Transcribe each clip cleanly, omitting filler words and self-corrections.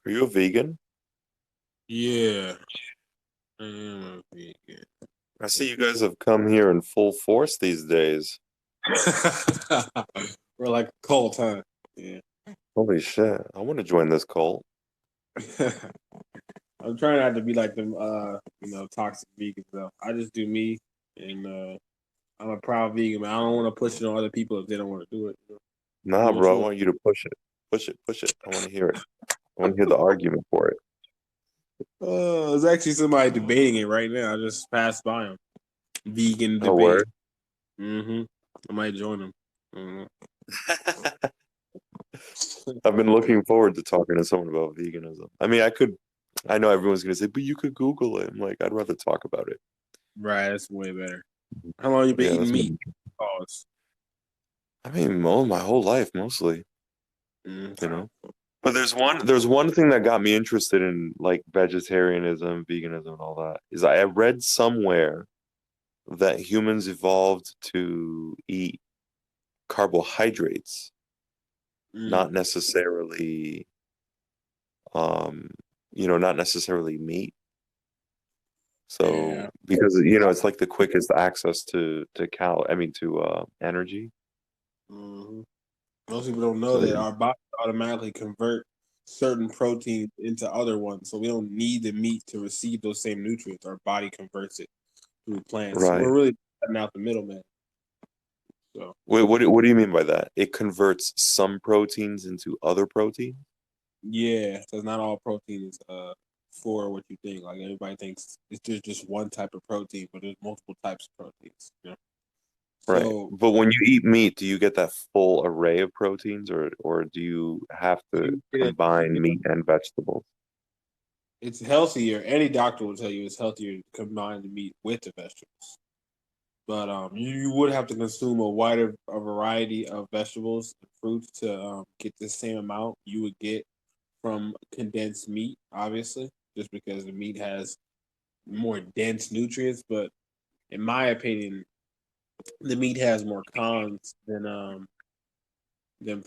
Are you a vegan? Yeah, I am a vegan. I see you guys have come here in full force these days. We're like a cult, huh? Yeah. Holy shit. I want to join this cult. I'm trying not to be like them, toxic vegans though. I just do me, and I'm a proud vegan, but I don't want to push it on other people if they don't want to do it. Nah, Do what bro, you I want. want you to push it. Push it, push it. I want to hear it. I want to hear the argument for it. There's actually somebody debating it right now. I just passed by him. Vegan Oh, debate. word? Mm-hmm. I might join them. I've been looking forward to talking to someone about veganism. I mean, I know everyone's going to say, but you could Google it. I'm like, I'd rather talk about it. Right, that's way better. How long you been Yeah, eating that's meat? my, Pause. I mean, my whole life, mostly, you Okay. know? But there's one thing that got me interested in like vegetarianism, veganism, and all that is I read somewhere that humans evolved to eat carbohydrates, Mm, not necessarily, um, not necessarily meat. So yeah. because it's like the quickest access to energy. hmm Most people don't know So that our body automatically convert certain proteins into other ones, so we don't need the meat to receive those same nutrients. Our body converts it through plants. right. We're really cutting out the middleman. So Wait, what do you mean by that? It converts some proteins into other proteins? yeah, because not all protein is for what you think. Like everybody thinks it's just one type of protein, but there's multiple types of proteins. Right. So But when you eat meat, do you get that full array of proteins or do you have to you get you combine get meat and vegetables? it's healthier. Any doctor will tell you it's healthier to combine the meat with the vegetables. But you would have to consume a variety of vegetables and fruits to get the same amount you would get from condensed meat, obviously, just because the meat has more dense nutrients. But in my opinion, the meat has more cons than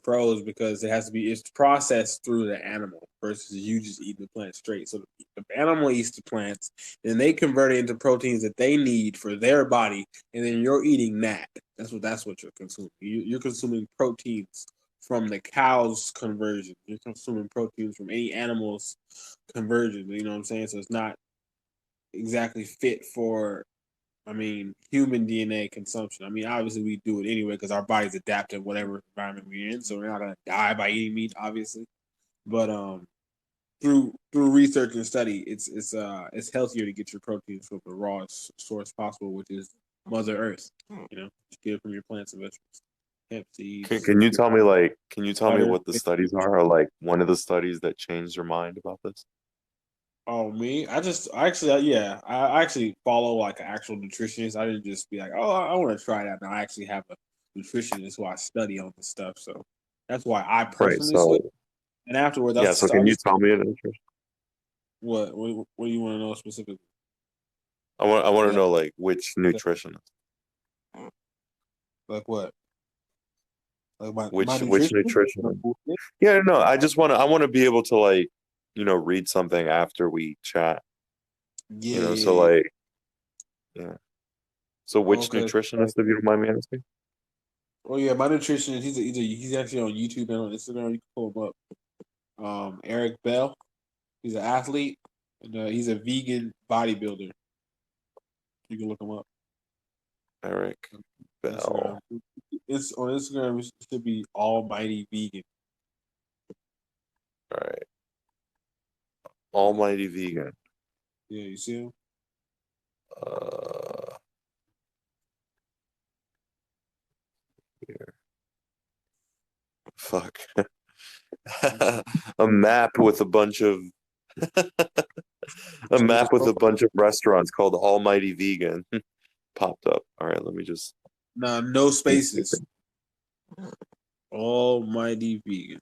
pros because it's processed through the animal versus you just eating the plant straight. So the animal eats the plants, then they convert it into proteins that they need for their body, and then you're eating that. That's what you're consuming. You're consuming proteins from the cow's conversion. You're consuming proteins from any animal's conversion. You know what I'm saying? So it's not exactly fit for human DNA consumption. Obviously we do it anyway because our bodies adapt to whatever environment we're in, so we're not gonna die by eating meat, obviously. But through research and study, it's healthier to get your proteins from the rawest source possible, which is Mother Earth. Just get it from your plants and vegetables, hemp Can, seeds, can you tell me like can you tell me butter. what the studies are or like one of the studies that changed your mind about this? Oh, me? Yeah, I actually follow like an actual nutritionist. I didn't just be like, oh, I want to try that. Now I actually have a nutritionist who I study on this stuff. So that's why I Right. personally switched. So And afterwards, yeah, so I can you just tell me an interest? what do you want to know specifically? I want to Like, know like which nutritionist. like what? Like my Which nutrition? nutritionist? Yeah, no, I want to be able to like, read something after we chat, Yeah, yeah, so yeah. like yeah. So which Okay. nutritionist, if you don't mind me asking? Oh yeah, my nutritionist. He's actually on YouTube and on Instagram. You can pull him up. Eric Bell. He's an athlete and he's a vegan bodybuilder. You can look him up. Eric Instagram. Bell. It's on Instagram. It should be Almighty Vegan. All right. Yeah, Almighty Vegan. yeah. You see him? Uh, Here. Fuck. A map with a bunch of a Change his map with a profile. bunch of restaurants called Almighty Vegan popped up. All right, let me just Nah, no see. spaces. Almighty Vegan.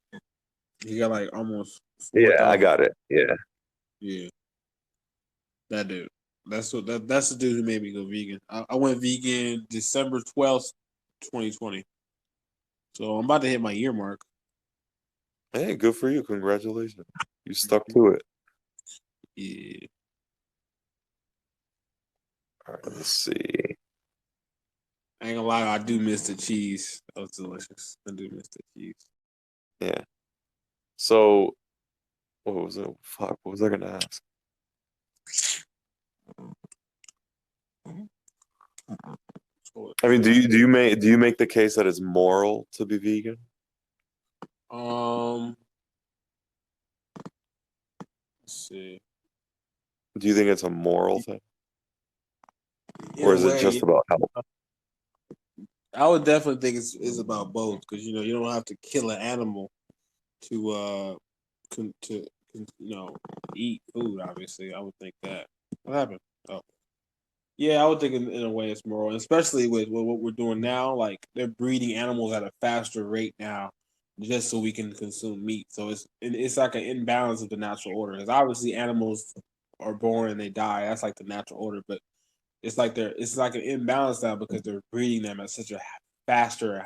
He got like almost four Yeah, I thousand. got it. Yeah. Yeah, that dude. That's the dude who made me go vegan. I went vegan December 12th, 2020. So I'm about to hit my year mark. Hey, good for you. Congratulations. You stuck to it. Yeah. All right, let's see. I ain't gonna lie, I do miss the cheese. That was delicious. I do miss the cheese. Yeah. So what was it? Fuck, what was I gonna ask? I mean, do you make the case that it's moral to be vegan? Um, let's see. Do you think it's a moral thing? In Or a is it way, just about health? I would definitely think it's about both because you don't have to kill an animal to eat food. Obviously, I would think that. What happened? Oh, yeah, I would think in a way it's moral, especially with what we're doing now. Like they're breeding animals at a faster rate now, just so we can consume meat. So it's like an imbalance of the natural order. Because obviously animals are born and they die. That's like the natural order, but it's like an imbalance now because they're breeding them at such a faster and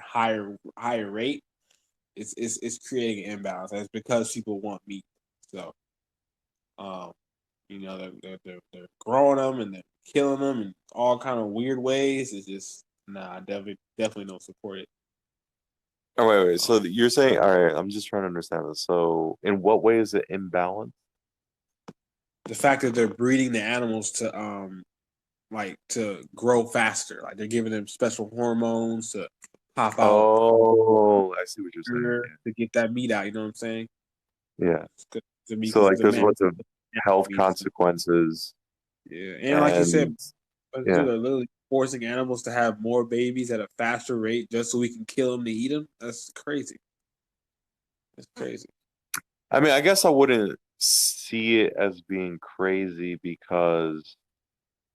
higher rate. It's creating an imbalance. And it's because people want meat. So um, they're growing them and they're killing them in all kind of weird ways. It's just nah, definitely don't support it. Oh, wait. Um, So you're saying, all right, I'm just trying to understand this. So in what way is it imbalanced? the fact that they're breeding the animals to like to grow faster, like they're giving them special hormones to pop out Oh, I see what you're saying. to get that meat out. You know what I'm saying? Yeah. To me, So because like the there's a man bunch of health meat. consequences Yeah, and like you said, and dude, yeah. they're literally forcing animals to have more babies at a faster rate just so we can kill them to eat them. That's crazy. That's crazy. I mean, I guess I wouldn't see it as being crazy because,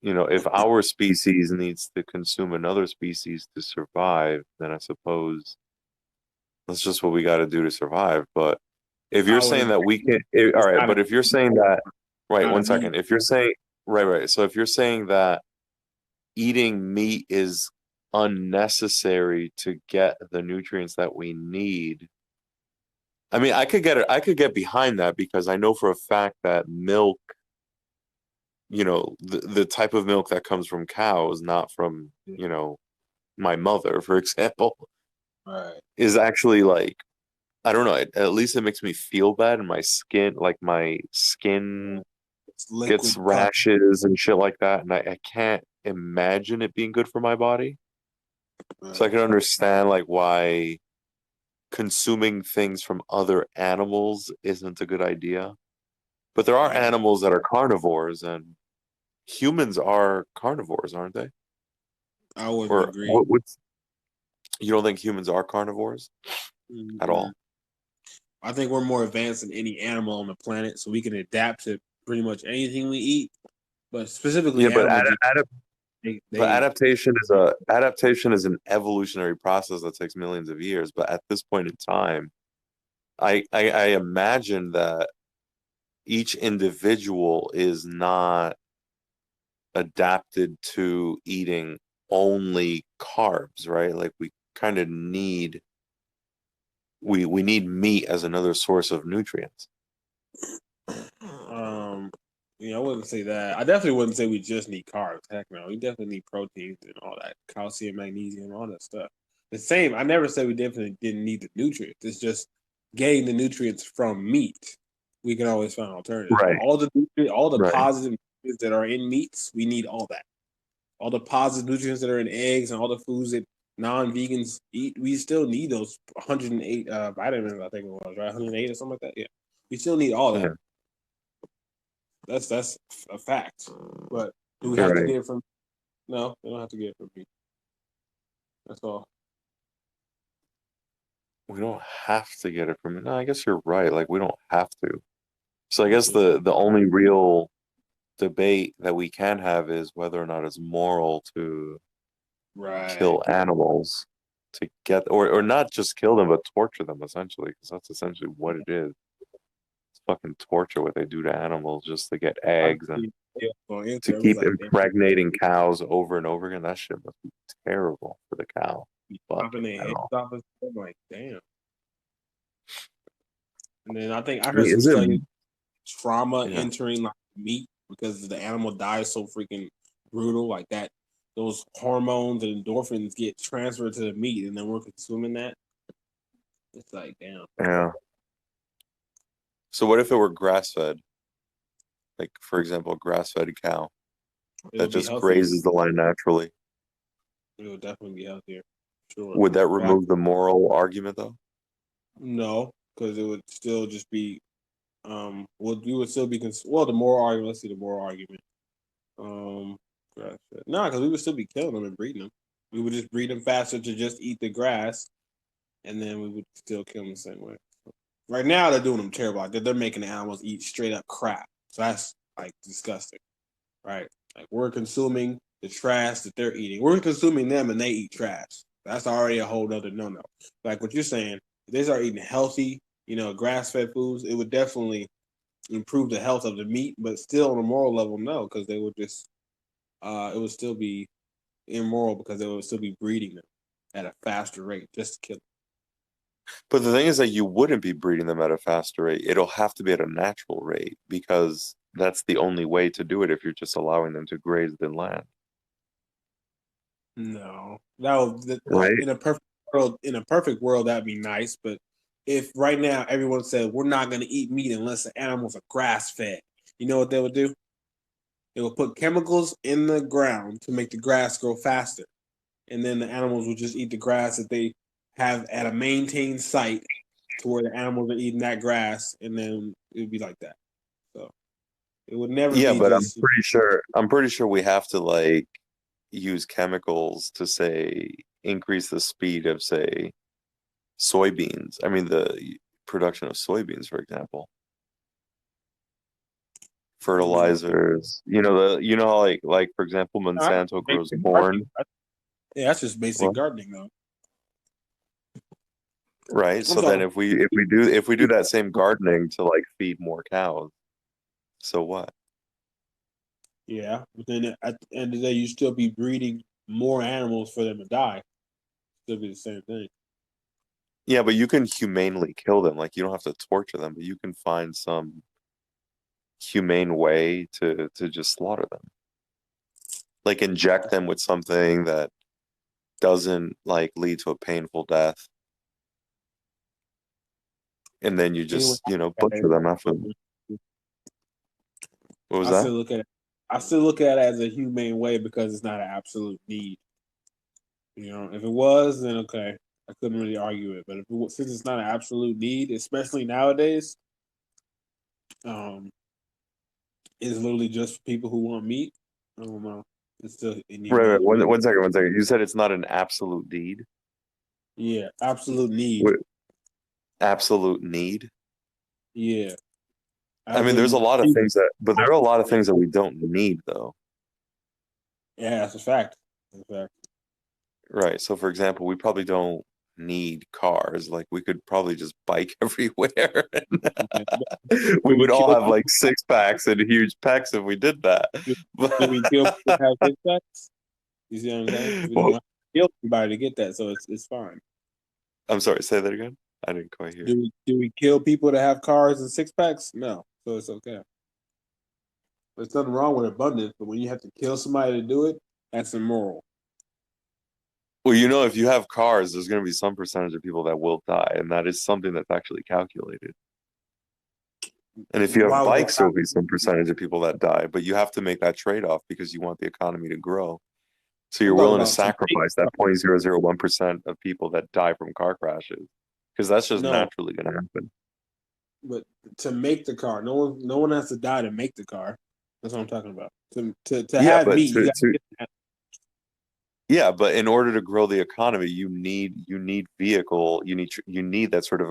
if our species needs to consume another species to survive, then I suppose that's just what we got to do to survive. But if you're I would saying agree. that we can, all It's right, not a but if you're saying that, right, not a one meat. second. If you're saying, right, right. So if you're saying that eating meat is unnecessary to get the nutrients that we need, I mean, I could get behind that because I know for a fact that milk, the type of milk that comes from cows, not from, my mother, for example, Right. is actually like, I don't know, at least it makes me feel bad and my skin It's gets liquid color. rashes and shit like that. And I can't imagine it being good for my body. So I Right. can understand like why consuming things from other animals isn't a good idea. But there are Right. animals that are carnivores, and humans are carnivores, aren't they? I wouldn't Or agree. what's you don't think humans are carnivores at Mm-mm. all? I think we're more advanced than any animal on the planet, so we can adapt to pretty much anything we eat. But Yeah, specifically, but animals, they adaptation is an evolutionary process that takes millions of years. But at this point in time, I imagine that each individual is not adapted to eating only carbs, right? Like we kind of need meat as another source of nutrients. um, I wouldn't say that. I definitely wouldn't say we just need carbs. Heck no, we definitely need proteins and all that, calcium, magnesium, all that stuff. The same. I never said we definitely didn't need the nutrients. It's just getting the nutrients from meat. We can always find alternatives. But Right, all the right. positive nutrients that are in meats, we need all that. All the positive nutrients that are in eggs and all the foods that non-vegans eat, we still need those 108 vitamins. I think it was right, 108 or something like that. Yeah, we still need all that. Yeah, That's a fact. But do we you're have to right. get it from? No, we don't have to get it from meat. That's all. We don't have to get it from it. No, I guess you're right. Like we don't have to. So I guess Mhm. the only real debate that we can have is whether or not it's moral to Right. kill animals to get or not just kill them but torture them essentially because that's essentially what it is. It's fucking torture what they do to animals just to get I eggs and think yeah, well, to answer. I was keep like, damn, impregnating cows over and over again. That shit must be terrible for the cow. popping Fucking their heads hell. off. I'm like, damn. And then I think I I heard mean, some is it studies. trauma Yeah. entering like meat because the animal dies so freaking brutal like that. Those hormones and endorphins get transferred to the meat, and then we're consuming that. It's like, damn. Yeah. So what if it were grass fed? Like, for example, a grass fed cow It'll that be just healthier. grazes the land naturally. It'll definitely be healthier. Sure. Would that But remove the moral argument though? no, because it would still just be well, you would still be well. The moral argument. Let's see the moral argument. Um, no, because we would still be killing them and breeding them. We would just breed them faster to just eat the grass, and then we would still kill them the same way. Right now, they're doing them terrible. Like, they're making the animals eat straight up crap. So that's like disgusting, right? Like we're consuming the trash that they're eating. We're consuming them, and they eat trash. That's already a whole other no-no. Like what you're saying, if they start eating healthy, grass-fed foods, it would definitely improve the health of the meat. But still, on a moral level, no, because they would just, it would still be immoral because they would still be breeding them at a faster rate just to kill them. But the thing is that you wouldn't be breeding them at a faster rate. It'll have to be at a natural rate because that's the only way to do it if you're just allowing them to graze the land. No, that would Right? in a perfect world that'd be nice. But if right now everyone said we're not going to eat meat unless the animals are grass fed, you know what they would do? They would put chemicals in the ground to make the grass grow faster, and then the animals would just eat the grass that they have at a maintained site to where the animals are eating that grass, and then it would be like that. So it would never Yeah, be but I'm just pretty sure we have to like use chemicals to say increase the speed of say soybeans. I mean the production of soybeans, for example. I mean, Fertilizers. You know how like for example that's Monsanto grows basic gardening. corn, Yeah, that's just basic well, gardening, though. right? I'm So then talking. if we do that same gardening to like feed more cows, so what? Yeah, but then at the end of the day, you still be breeding more animals for them to die. Still be the same thing. Yeah, but you can humanely kill them. Like you don't have to torture them, but you can find some humane way to just slaughter them. Like inject them with something that doesn't like lead to a painful death, and then you Anyway, just, butcher them after. What was I that? still look at it. I still look at it as a humane way because it's not an absolute need. If it was, then okay, I couldn't really argue it. But since it's not an absolute need, especially nowadays, um, it's literally just for people who want meat. I don't know. It's still in Right, right. humane. One second, one second. You said it's not an absolute need. Yeah, absolute need. What, absolute need? Yeah, I as mean, there's a in lot of people. things but there are a lot of things that we don't need, though. Yeah, that's a fact. That's a fact. Right. So, for example, we probably don't need cars. Like, we could probably just bike everywhere. Yeah. We Do we would all kill have like six packs and huge packs if we did that. do, do we kill But, people that have six packs? You see what I'm saying? We don't well, have to kill anybody to get that, so it's fine. I'm sorry, say that again. I didn't quite hear. Do we kill people that have cars and six packs? No, so it's okay. There's nothing wrong with abundance, but when you have to kill somebody to do it, that's immoral. Well, if you have cars, there's going to be some percentage of people that will die, and that is something that's actually calculated. And if you have Why would bikes, that? there will be some percentage of people that die, but you have to make that trade-off because you want the economy to grow. So you're I'm talking willing to about to make sacrifice that 0.001% of people that die from car crashes because that's just no, naturally going to happen. but to make the car, no one has to die to make the car. That's what I'm talking about. To Yeah, have but meat, you got to get that. yeah, but in order to grow the economy, you need vehicle, you need that sort of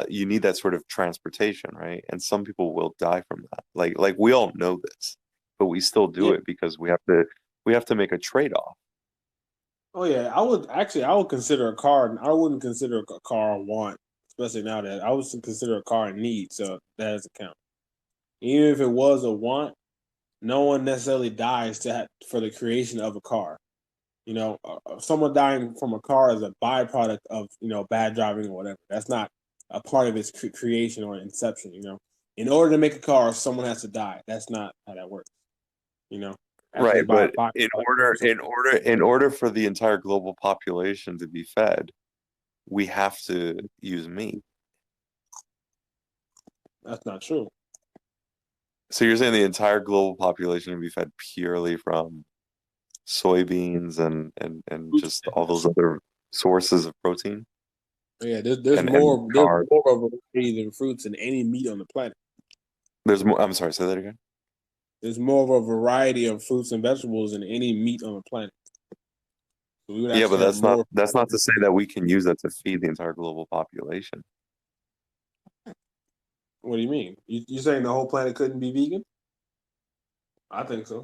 you need that sort of transportation, right? And some people will die from that. Like we all know this, but we still do Yeah. it because we have to make a trade-off. Oh yeah, I would consider a car. I wouldn't consider a car a want, especially nowadays. I would consider a car a need, so that doesn't count. Even if it was a want, no one necessarily dies for the creation of a car. Someone dying from a car is a byproduct of bad driving or whatever. That's not a part of its creation or inception. In order to make a car, someone has to die. That's not how that works. You know, Right, actually, by but in order so for the entire global population to be fed, we have to use meat. that's not true. So you're saying the entire global population can be fed purely from soybeans and Fruits just and all those vegetables. other sources of protein Yeah, there's and more carbs. of a variety than fruits than any meat on the planet. There's more. I'm sorry, say that again. There's more of a variety of fruits and vegetables than any meat on the planet. So we would Yeah, but actually have more. that's not to say that we can use that to feed the entire global population. What do you mean? You saying the whole planet couldn't be vegan? I think so.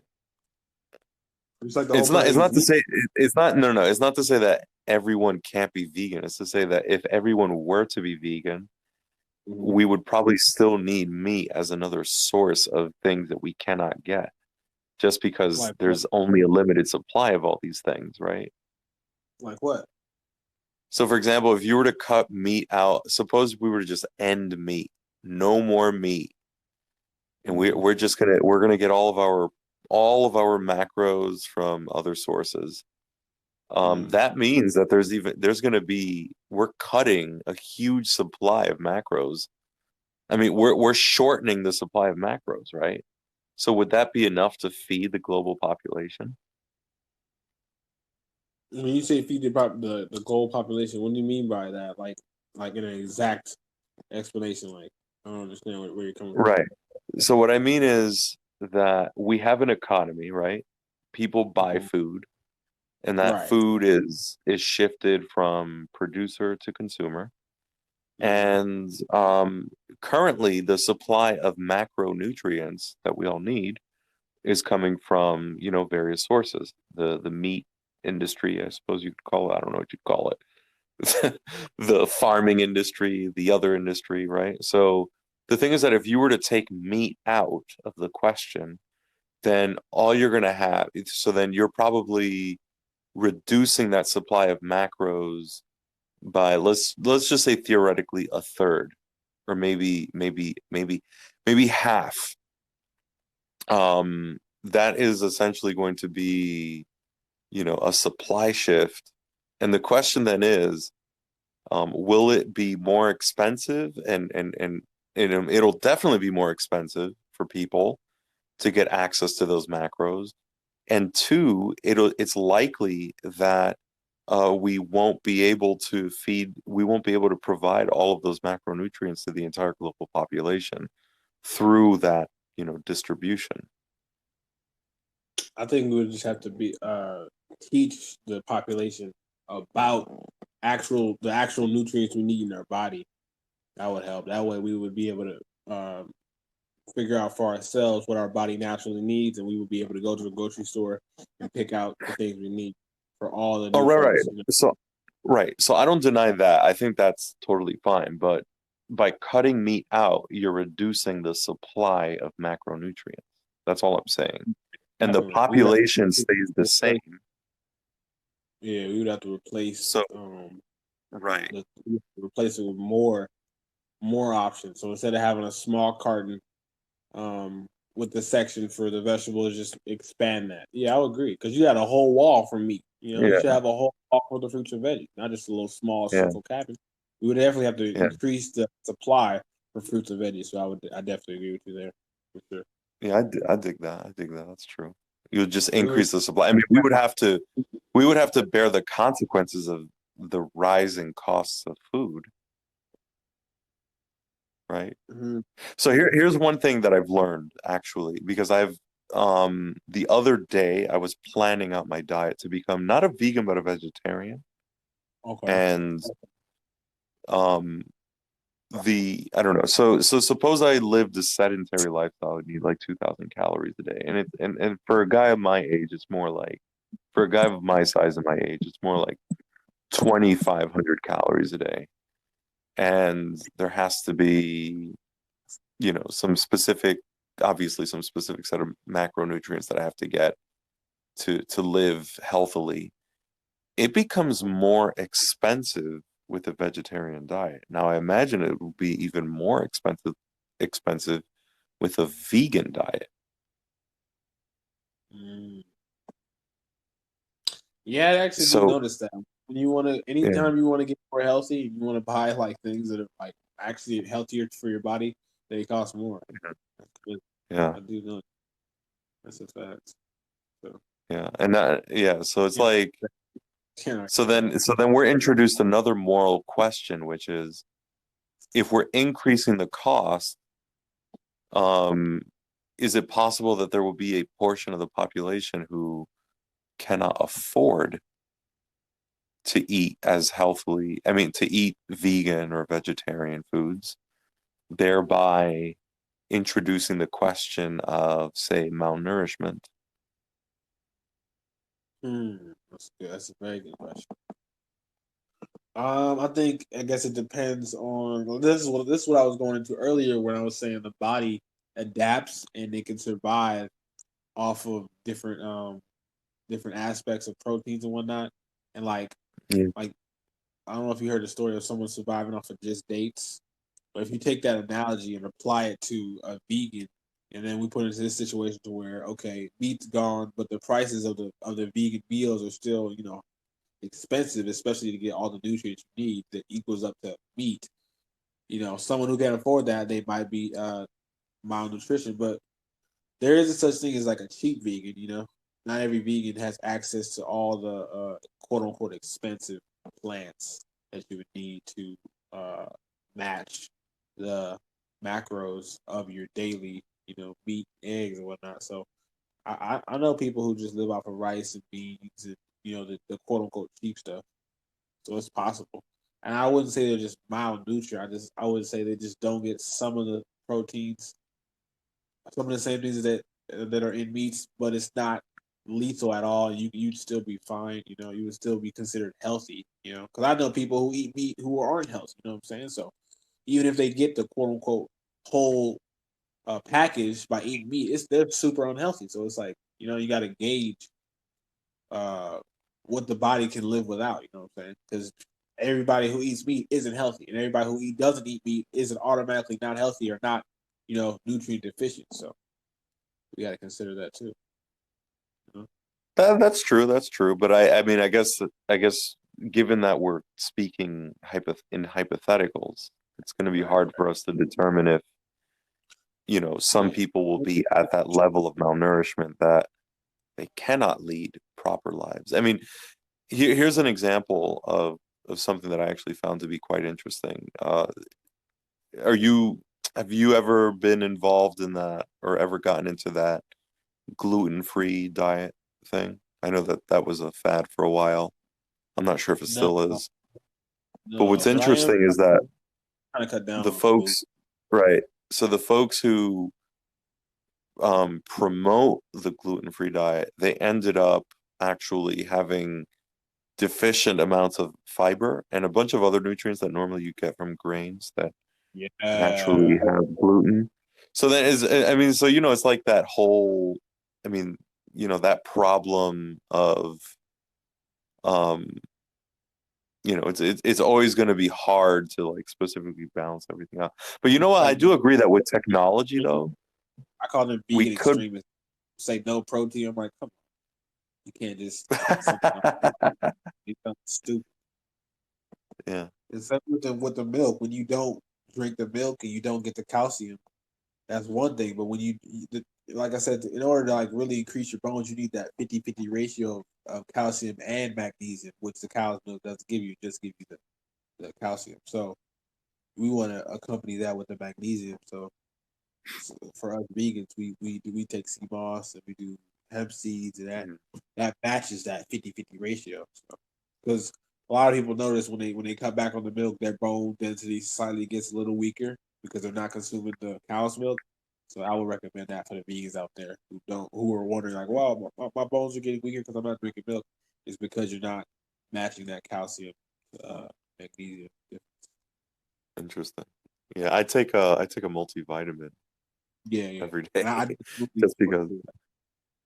Just like the whole planet It's eats not to meat. say it's not no, it's not to say that everyone can't be vegan. It's to say that if everyone were to be vegan, Mhm. we would probably still need meat as another source of things that we cannot get, just because Like what? there's only a limited supply of all these things, right? Like what? So, for example, if you were to cut meat out, suppose we were to just end meat, no more meat, and Hmm. we're gonna get all of our macros from other sources. Hmm. That means that there's gonna be we're cutting a huge supply of macros. I mean, we're shortening the supply of macros, right? So would that be enough to feed the global population? When you say feed the global population, what do you mean by that? Like in an exact explanation. Like I don't understand where you're coming from. Right. So what I mean is that we have an economy, right? People buy Mhm. food, and that Right. food is shifted from producer to consumer. Hmm. And currently, the supply of macronutrients that we all need is coming from, various sources. The meat industry, I suppose you could call it. I don't know what you'd call it. The farming industry, the other industry, right? So the thing is that if you were to take meat out of the question, then all you're going to have, so then you're probably reducing that supply of macros by let's just say theoretically a third, or maybe half. That is essentially going to be, a supply shift. And the question then is, will it be more expensive? And it'll definitely be more expensive for people to get access to those macros. And two, it's likely that we won't be able to provide all of those macronutrients to the entire global population through that, distribution. I think we would just have to be teach the population about the actual nutrients we need in our body. That would help. That way we would be able to figure out for ourselves what our body naturally needs, and we would be able to go to the grocery store and pick out the things we need for all the Oh, right, right. nutrients. So, right. So I don't deny that. I think that's totally fine. But by cutting meat out, you're reducing the supply of macronutrients. That's all I'm saying. And the Definitely, we would have population stays the to same. replace. Yeah, we would have to replace So, right. replace it with more options. So instead of having a small carton with the section for the vegetables, just expand that. Yeah, I would agree because you got a whole wall for meat. You should Yeah. have a whole wall for the fruits and veggies, not just a little small Yeah. central cabin. We would definitely have to Yeah. increase the supply for fruits and veggies. So I definitely agree with you there for sure. Yeah. I dig that. I dig that. That's true. You would just We would, increase the supply. I mean, we would have to bear the consequences of the rising costs of food, right? mhm. So here's one thing that I've learned actually, because the other day I was planning out my diet to become not a vegan but a vegetarian. Okay. And um I don't know. So suppose I lived a sedentary lifestyle, I'd need like 2,000 calories a day. And for a guy of my age, it's more like for a guy of my size and my age, it's more like 2,500 calories a day. And there has to be, some specific, obviously some specific set of macronutrients that I have to get to live healthily. It becomes more expensive with a vegetarian diet. Now I imagine it will be even more expensive with a vegan diet. Mm. Yeah, I actually do So notice that. When you want to, yeah, anytime you want to get more healthy, you want to buy like things that are like actually healthier for your body, they cost more. That's good. yeah, I do know that's a fact. So yeah. And that yeah, so it's yeah, like cannot so go then wrong. so then we're introduced another moral question, which is if we're increasing the cost, um, is it possible that there will be a portion of the population who cannot afford to eat as healthily, I mean, to eat vegan or vegetarian foods, thereby introducing the question of, say, malnourishment? That's good. That's a very good question. I guess it depends on. Well, this is what I was going into earlier when I was saying the body adapts and it can survive off of different aspects of proteins and whatnot. And Yeah. like I don't know if you heard the story of someone surviving off of just dates, but if you take that analogy and apply it to a vegan, and then we put it into this situation to where okay, meat's gone, but the prices of the vegan meals are still expensive, especially to get all the nutrients you need that equals up to meat. Someone who can afford that, they might be malnutrition, but there is a such thing as like a cheap vegan. Not every vegan has access to all the quote unquote expensive plants that you would need to uh, match the macros of your daily, meat, eggs, and whatnot. So I know people who just live off of rice and beans and the quote unquote cheap stuff. So it's possible. And I wouldn't say they're just malnutrition. I would say they just don't get some of the proteins, some of the same things that are in meats, but it's not lethal at all. You'd still be fine. You would still be considered healthy. Because I know people who eat meat who aren't healthy. You know what I'm saying? So even if they get the quote unquote whole package by eating meat, they're super unhealthy. So it's like you got to gauge uh, what the body can live without. You know what I'm saying? Because everybody who eats meat isn't healthy, and everybody who doesn't eat meat isn't automatically not healthy or not nutrient deficient. So we got to consider that too. You know? That's true. That's true. But I mean, I guess, given that we're speaking in hypotheticals, it's going to be Right. hard for us to determine if, some Yeah. people will be at that level of malnourishment that they cannot lead proper lives. I mean, here's an example of something that I actually found to be quite interesting. Are you have you ever been involved in that or ever gotten into that gluten-free diet thing? I know that that was a fad for a while. I'm not sure if it No, still is. But what's no, but I am interesting is that trying to cut down the on the gluten. folks, right? So the folks who promote the gluten-free diet, they ended up actually having deficient amounts of fiber and a bunch of other nutrients that normally you get from grains that naturally Yeah. have gluten. So that is, I mean, so it's like that whole, I mean, that problem of, um, it's always going to be hard to like specifically balance everything out. But you know what? I Like do agree that with technology, though, I call them we vegan could. extremists. Say no protein. I'm like, come on, you can't just eat something else. It's something stupid. Yeah. It's same with the milk. When you don't drink the milk and you don't get the calcium, that's one thing. But when like I said, in order to like really increase your bones, you need that 50-50 ratio of calcium and magnesium, which the cow's milk doesn't give you. It just give you the calcium. So we want to accompany that with the magnesium. So for us vegans, we take sea moss and we do hemp seeds, and that Mhm. that matches that 50-50 ratio. Because a lot of people notice when they cut back on the milk, their bone density slightly gets a little weaker because they're not consuming the cow's milk. So I would recommend that for the vegans out there who are wondering like, wow, my bones are getting weaker because I'm not drinking milk. It's because you're not matching that calcium, uh, magnesium. Interesting. Yeah, I take a multivitamin Yeah, yeah. every And day I do smoothies just because. too.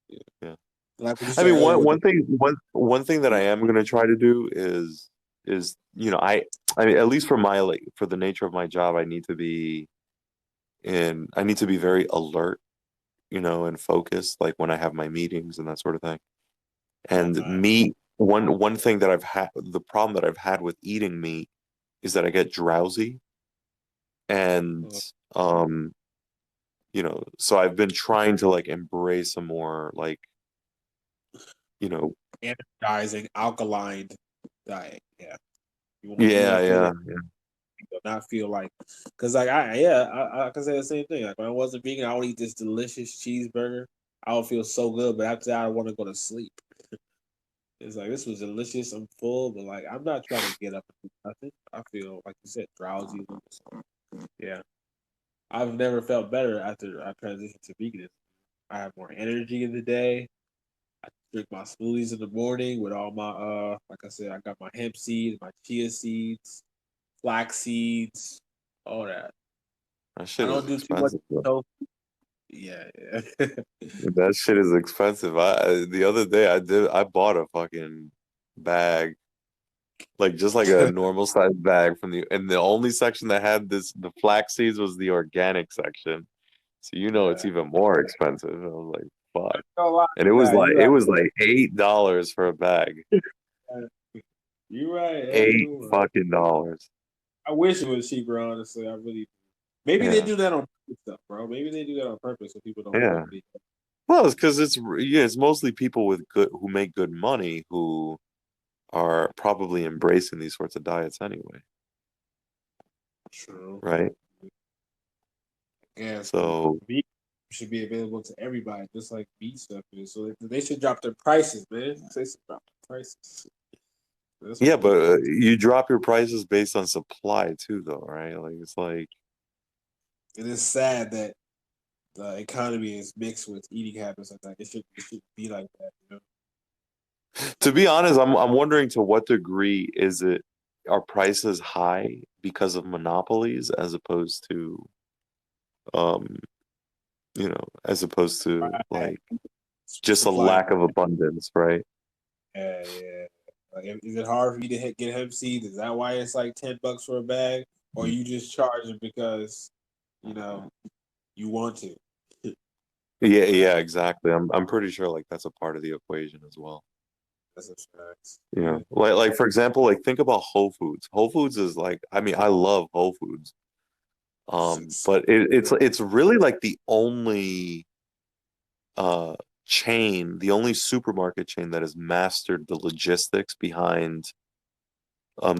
Yeah. Yeah. Like what you I said mean, earlier one with one thing one thing that I am gonna try to do is is, I mean, at least for my like for the nature of my job, I need to be very alert, and focused, like when I have my meetings and that sort of thing. And Okay. meat, one thing that the problem that I've had with eating meat is that I get drowsy, and Uh, um, so I've been trying to like embrace a more like, you know, Energizing, alkaline diet. Yeah. You yeah, want food yeah, that does not feel like, because like I can say the same thing. Like when I wasn't vegan, I would eat this delicious cheeseburger. I would feel so good, but after that, I want to go to sleep. It's like this was delicious. I'm full, but like I'm not trying to get up and do nothing. I feel like you said drowsy. Yeah, I've never felt better after I transitioned to veganism. I have more energy in the day. I drink my smoothies in the morning with all my like I said, I got my hemp seeds, my chia seeds, flax seeds, all that. that I shit is don't do too much expensive, bro. tofu. Yeah, yeah. That shit is expensive. The other day I bought a fucking bag, like just like a normal sized bag and the only section that had the flax seeds was the organic section. So it's Yeah. even more expensive. I was like, fuck. No lie, And it was like you it right. was like $8 for a bag. You right. Yeah, Eight you're right. fucking dollars. I wish it was cheaper. Honestly, I really. Maybe they Yeah. do that on purpose, stuff, bro. Maybe they do that on purpose so people don't Yeah. go vegan. Well, it's because it's mostly people who make good money who are probably embracing these sorts of diets anyway, True. right? Yes, but So vegan should be available to everybody, just like meat stuff is. So they should drop their prices, man. They should drop the prices. That's what yeah, they but need. you drop your prices based on supply too, though, right? Like it's like, It is sad that the economy is mixed with eating habits like that. It should be like that, you know. to be honest, I'm wondering to what degree are prices high because of monopolies um as opposed to Right. like just a Supply. lack of abundance, right? Yeah, yeah. Like, is it hard for you to get hemp seeds? Is that why it's like $10 for a bag, or you just charge it because you know you want to? Yeah, yeah, exactly. I'm pretty sure like that's a part of the equation as well. That's a fact. Yeah. Yeah. Like for example, like think about Whole Foods. Whole Foods is like, I mean, I love Whole Foods. But it's really like the only uh the only supermarket chain that has mastered the logistics behind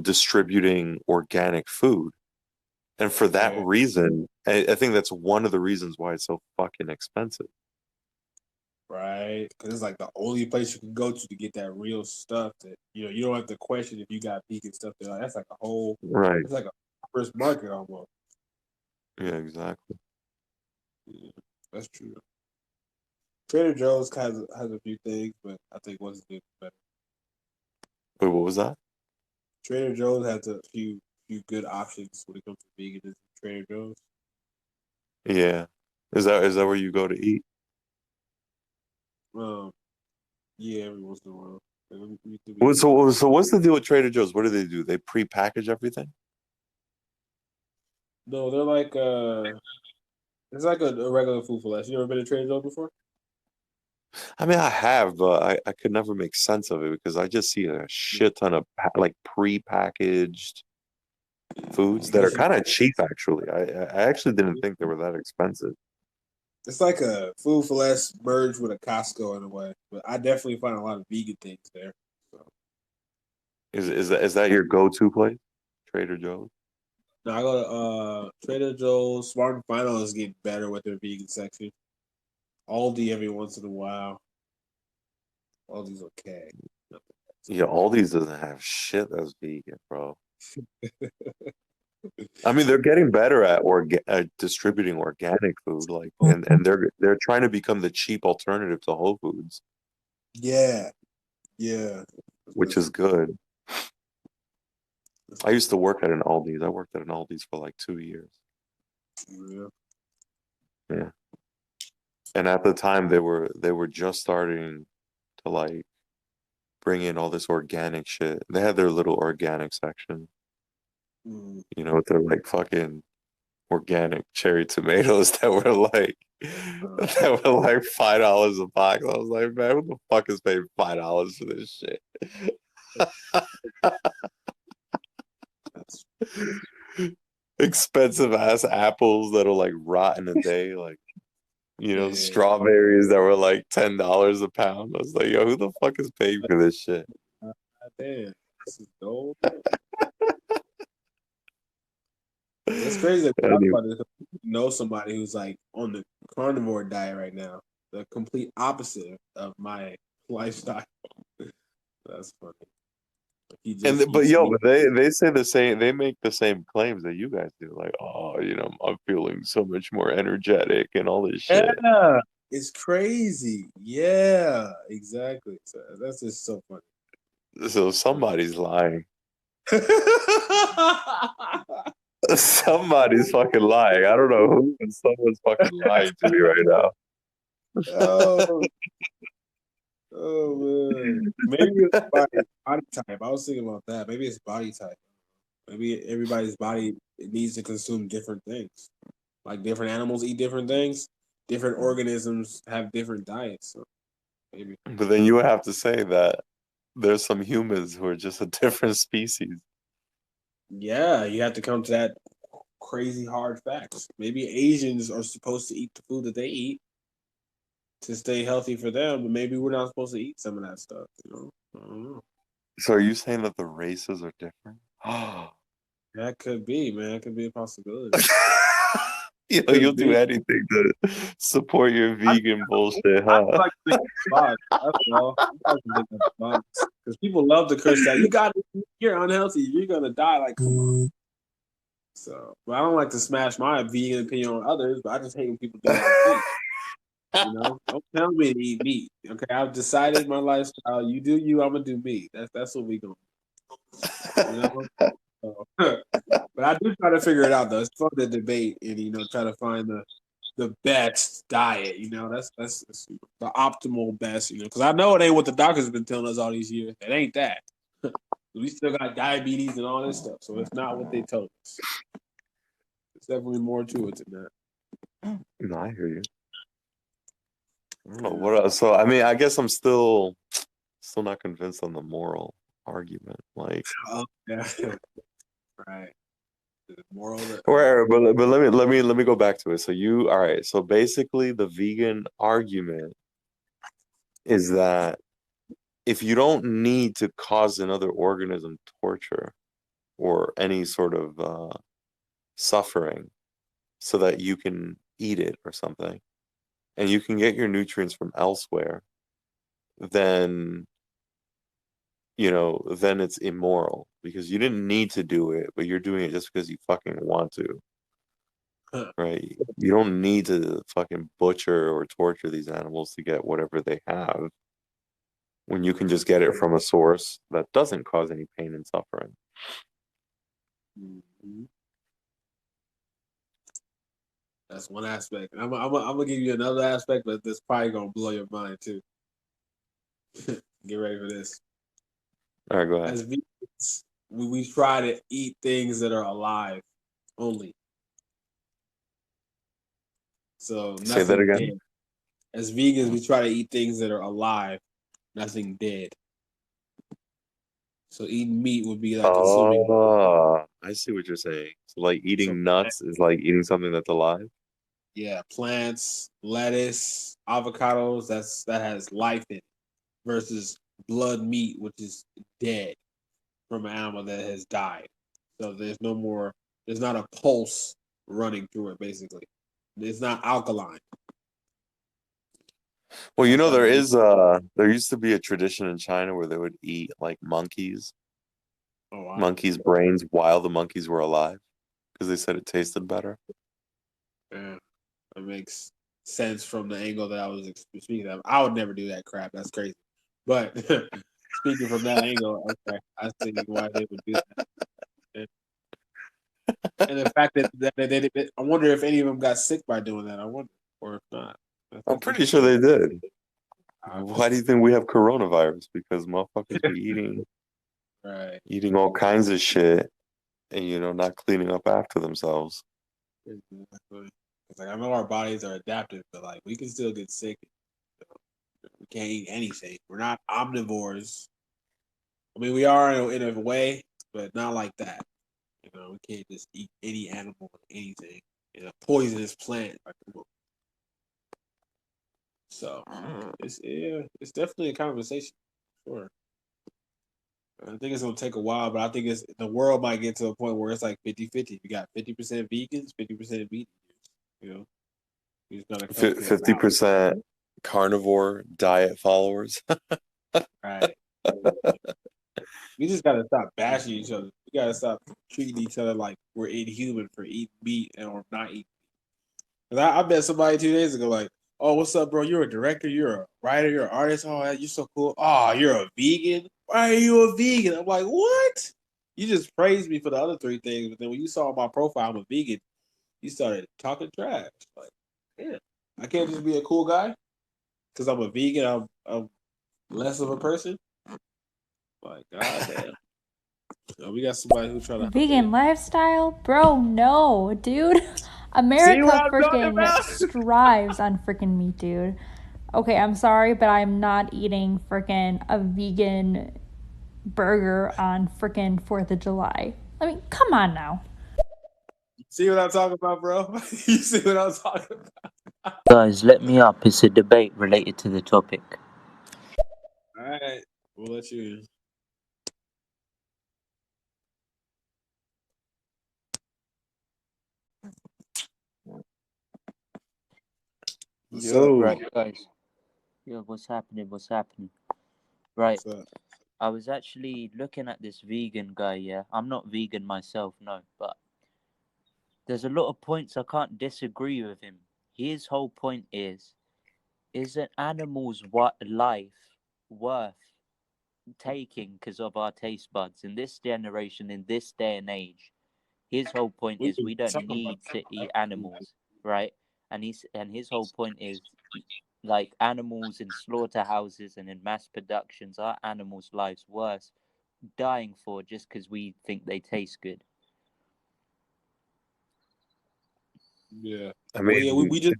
distributing organic food. And for that Okay. reason, I think that's one of the reasons why it's so fucking expensive. Right, because it's like the only place you can go to get that real stuff that you don't have to question if you got vegan stuff there. Like, that's like a whole, Right. it's like a first market almost. Yeah, exactly. Yeah, that's true. Trader Joe's has a few things, but I think one's good better. Wait, what was that? Trader Joe's has a few good options when it comes to veganism. Trader Joe's. Yeah. Is that where you go to eat? Um, yeah, every once in a while. We Well, get some. so what's the deal with Trader Joe's? What do they do? They pre-package everything? No, they're like it's like a regular food for less. You ever been to Trader Joe's before? I mean, I have, but I could never make sense of it because I just see a shit ton of like pre-packaged foods that You are should. kind of cheap, actually. I actually didn't think they were that expensive. It's like a food for less merged with a Costco in a way, but I definitely find a lot of vegan things there. So Is that your go-to place? Trader Joe's? now I go to Trader Joe's. Smart and Final is getting better with their vegan section. Aldi every once in a while. Aldi's okay. Yeah, Aldi's doesn't have shit that's vegan, bro. I mean, they're getting better at distributing organic food, like, and they're trying to become the cheap alternative to Whole Foods, Yeah, yeah. which is good. I used to work at an Aldi's. I worked at an Aldi's for like 2 years. Yeah. Yeah. And at the time they were just starting to like bring in all this organic shit. They had their little organic section, Mm. with their like fucking organic cherry tomatoes that were like $5 a box. I was like, man, who the fuck is paying $5 for this shit? That's, Expensive ass apples that'll like rot in a day, like yeah. strawberries that were like $10 a pound. I was like, yo, who the fuck is paying for this shit? Damn, this is gold. It's crazy that we talk Anyway, about this. You know somebody who's like on the carnivore diet right now, the complete opposite of my lifestyle. That's funny. He just but eats yo, meat. but they say the same. They make the same claims that you guys do. Like, oh, I'm feeling so much more energetic and all this shit. Yeah, it's crazy. Yeah, exactly. So that's just so funny. So somebody's lying. Somebody's fucking lying. I don't know who, but someone's fucking lying to me right now. Oh, oh man. Maybe it's body type. I was thinking about that. Maybe it's body type. Maybe everybody's body needs to consume different things. Like different animals eat different things. Different organisms have different diets. So maybe. But then you would have to say that there's some humans who are just a different species. Yeah, you have to come to that crazy hard facts. Maybe Asians are supposed to eat the food that they eat to stay healthy for them, but maybe we're not supposed to eat some of that stuff. I don't know. So are you saying that the races are different? That could be, man. That could be a possibility. You'll Could do be. anything to support your I, vegan bullshit, I huh? like to think that's bots. That's all. I like to think that's bots. Because people love to curse that. You're unhealthy. You're gonna die. Like, come on. So, but I don't like to smash my vegan opinion on others. But I just hate when people do that with me. Don't tell me to eat meat. Okay, I've decided my lifestyle. You do you. I'm gonna do me. That's what we gonna. You know. So, but I do try to figure it out though. It's fun to debate and try to find the best diet. That's the optimal best. Because I know it ain't what the doctors have been telling us all these years. It ain't that. We still got diabetes and all this stuff. So it's not what they told us. There's definitely more to it than that. No, I hear you. I don't know Yeah. what else. So I mean, I guess I'm still not convinced on the moral argument. Like, Oh, yeah. Right. The moral where, but let me go back to it. So all right. So basically, the vegan argument is that if you don't need to cause another organism torture or any sort of suffering so that you can eat it or something, and you can get your nutrients from elsewhere, then then it's immoral because you didn't need to do it, but you're doing it just because you fucking want to, right? You don't need to fucking butcher or torture these animals to get whatever they have when you can just get it from a source that doesn't cause any pain and suffering. Mhm. That's one aspect. I'm gonna give you another aspect, but this probably gonna blow your mind too. Get ready for this. All right, go ahead. As vegans, we try to eat things that are alive only. So Say that nothing again. dead. As vegans, we try to eat things that are alive, nothing dead. So eating meat would be like consuming. Oh, I see what you're saying. So like So eating nuts is like eating something that's alive. yeah, plants, lettuce, avocados. That has life in it versus blood meat, which is dead from an animal that has died. So there's no more. There's not a pulse running through it. Basically, it's not alkaline. Well, That's why there we. is there used to be a tradition in China where they would eat like Oh wow. monkeys' brains while the monkeys were alive because they said it tasted better. Yeah, that makes sense from the angle that I was speaking of. I would never do that crap. That's crazy. But speaking from that angle, okay, I see why they would do that. And the fact that I wonder if any of them got sick by doing that. I wonder, or if not. I'm That's pretty sure interesting. they did. Why do you think we have coronavirus? Because motherfuckers be Right. eating all kinds of shit and not cleaning up after themselves. Exactly. It's like I know our bodies are adaptive, but like we can still get sick. We can't eat anything. We're not omnivores. I mean, we are in a way, but not like that. We can't just eat any animal or anything. A poisonous plant. So it's definitely a conversation. Sure. I think it's gonna take a while, but I think the world might get to a point where it's like 50-50. You got 50% vegans, 50% meat eaters. You just gotta come to a balance. 50% carnivore diet followers. Right. We just gotta stop bashing each other. We gotta stop treating each other like we're inhuman for eating meat or not eating. Cause I met somebody 2 days ago like, "Oh, what's up, bro? You're a director. You're a writer. You're an artist. Oh, you're so cool. Oh, you're a vegan. Why are you a vegan?" I'm like, "What? You just praised me for the other three things, but then when you saw my profile, I'm a vegan. You started talking trash. Like, yeah, I can't just be a cool guy because I'm a vegan. I'm less of a person. Like, goddamn." We got somebody who's trying to hop in. Vegan lifestyle? Bro, no, dude. See what America I'm talking freaking about? strives on freaking meat, dude. Okay, I'm sorry, but I'm not eating freaking a vegan burger on freaking 4th of July. I mean, come on now. See what I'm talking about, bro? You see what I'm talking about? Guys, let me up. It's a debate related to the topic. All right, we'll let you in. Yo. Right, guys. Yeah, what's happening? What's happening? Right. What's up? I was actually looking at this vegan guy, yeah. I'm not vegan myself, no, but there's a lot of points I can't disagree with him. His whole point is an animal's life worth taking because of our taste buds in this generation, in this day and age? His whole point We is were we don't talking about need to eat animals, right? And his whole point is like animals in slaughterhouses and in mass productions are animals' lives worth dying for just because we think they taste good. yeah. I Well, yeah, mean, we just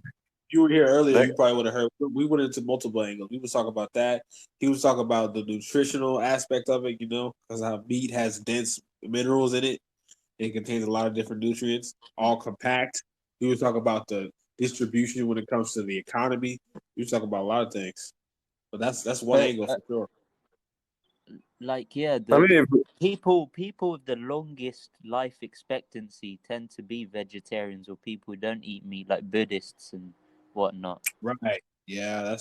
you were here earlier. that, You probably would have heard. We went into multiple angles. We was talking about that. He was talking about the nutritional aspect of it. Because how meat has dense minerals in it. It contains a lot of different nutrients, all compact. He was talking about the distribution when it comes to the economy. He was talking about a lot of things. But that's one But angle for sure. like yeah, I the mean, if, people with the longest life expectancy tend to be vegetarians or people who don't eat meat, like Buddhists and whatnot. Right. Yeah.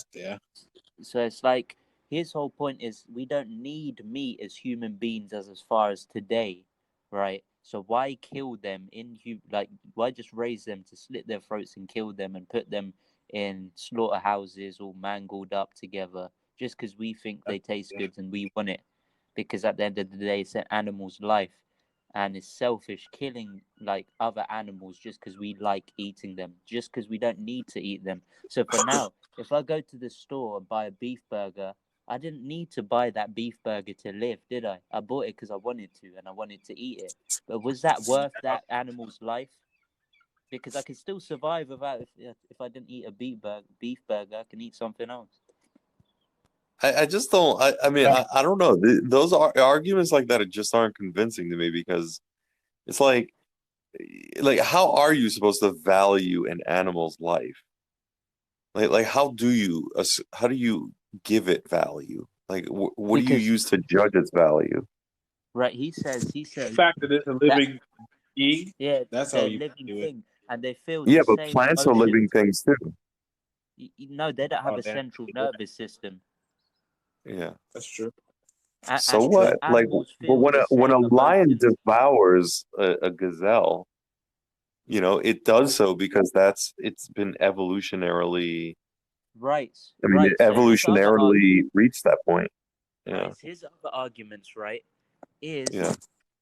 So it's like his whole point is we don't need meat as human beings as far as today, right? So why kill them like why just raise them to slit their throats and kill them and put them in slaughterhouses all mangled up together just because we think they taste Yeah. good and we want it? Because at the end of the day, it's an animal's life, and it's selfish killing like other animals just because we like eating them, just because we don't need to eat them. So for now, if I go to the store and buy a beef burger, I didn't need to buy that beef burger to live, did I? I bought it because I wanted to and I wanted to eat it. But was that worth that animal's life? Because I could still survive without if I didn't eat a beef burger, I can eat something else. I just don't. I mean, I don't know. Those are arguments like that just aren't convincing to me because it's like how are you supposed to value an animal's life? Like how do you give it value? Like what do you Because use to judge its value? right, he says The fact that it's a that living being, yeah, that's how they're a you living do it. thing and they feel Yeah, the but same plants are living emotions. things too. No, they don't have Oh, a damn. central nervous system. Yeah. That's true. So And what? Like, animals but feel the when a same lion emotions. devours a gazelle, it does so because it's been evolutionarily. Right, I mean, right. it So his other evolutionarily argument, reached that point. Yeah, guys, his other arguments, right, is yeah.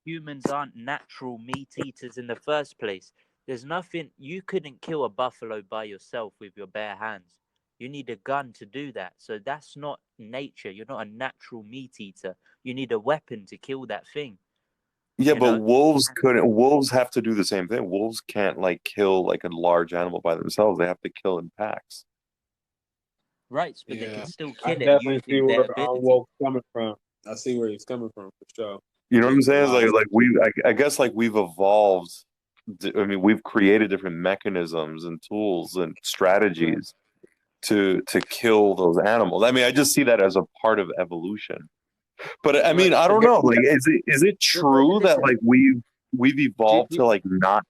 humans aren't natural meat eaters in the first place. There's nothing, you couldn't kill a buffalo by yourself with your bare hands. You need a gun to do that. So that's not nature. You're not a natural meat eater. You need a weapon to kill that thing. Yeah, You but know. wolves have to do the same thing. Wolves can't like kill like a large animal by themselves. They have to kill in packs. Right, but they can Yeah, still I kill it definitely see using where their the ability. unwoke coming from. I see where he's coming from for sure. You know what I'm Ain't gonna saying? lie. I guess like we've evolved. I mean, we've created different mechanisms and tools and strategies to kill those animals. I mean, I just see that as a part of evolution. But I mean, Right. I don't know. Like, is it But true that listen, like we've do, evolved do, to like not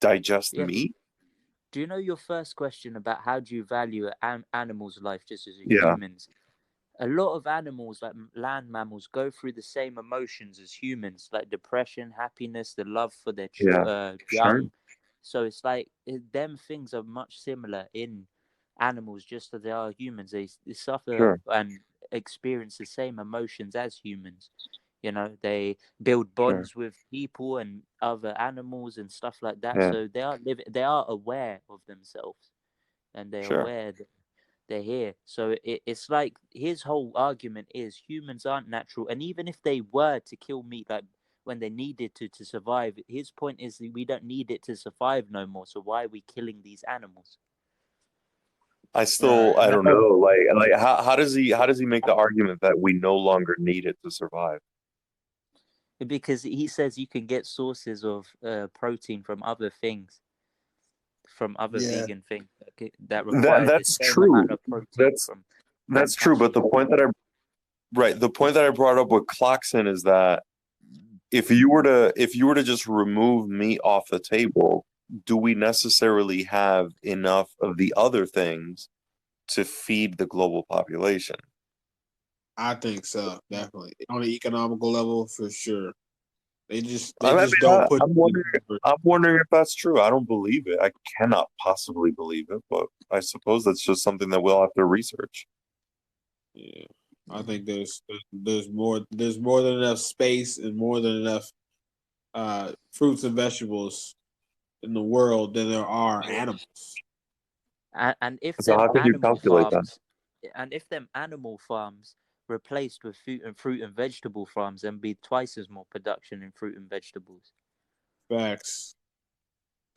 digest yeah. meat? Do you know your first question about how do you value an animal's life just as a Yeah, humans? A lot of animals, like land mammals, go through the same emotions as humans, like depression, happiness, the love for their yeah, sure, young. So it's like them things are much similar in animals, just as they are humans. They suffer sure, and experience the same emotions as humans. You know, they build sure, bonds with people and other animals and stuff like that. yeah, So they are living. They are aware of themselves, and they're sure. aware that they're here. So it's like his whole argument is humans aren't natural, and even if they were to kill meat, like when they needed to survive, his point is that we don't need it to survive no more. So why are we killing these animals? Right. I And don't know. Like how does he make the argument that we no longer need it to survive? Because he says you can get sources of protein from other things, from other yeah, vegan things that That require the that's same amount true. of protein That's from that's true. But actually. the point that I brought up with Clarkson is that if you were to just remove meat off the table, do we necessarily have enough of the other things to feed the global population? I think so. Definitely on the economical level for sure. I They mean, just don't put I'm the wondering. numbers. I'm wondering if that's true. I don't believe it. I cannot possibly believe it, but I suppose that's just something that we'll have to research. Yeah, I think there's more than enough space and more than enough fruits and vegetables in the world than there are animals. And if So them how could you animal calculate that? farms, replaced with fruit and vegetable farms, then be twice as more production in fruit and vegetables. Facts.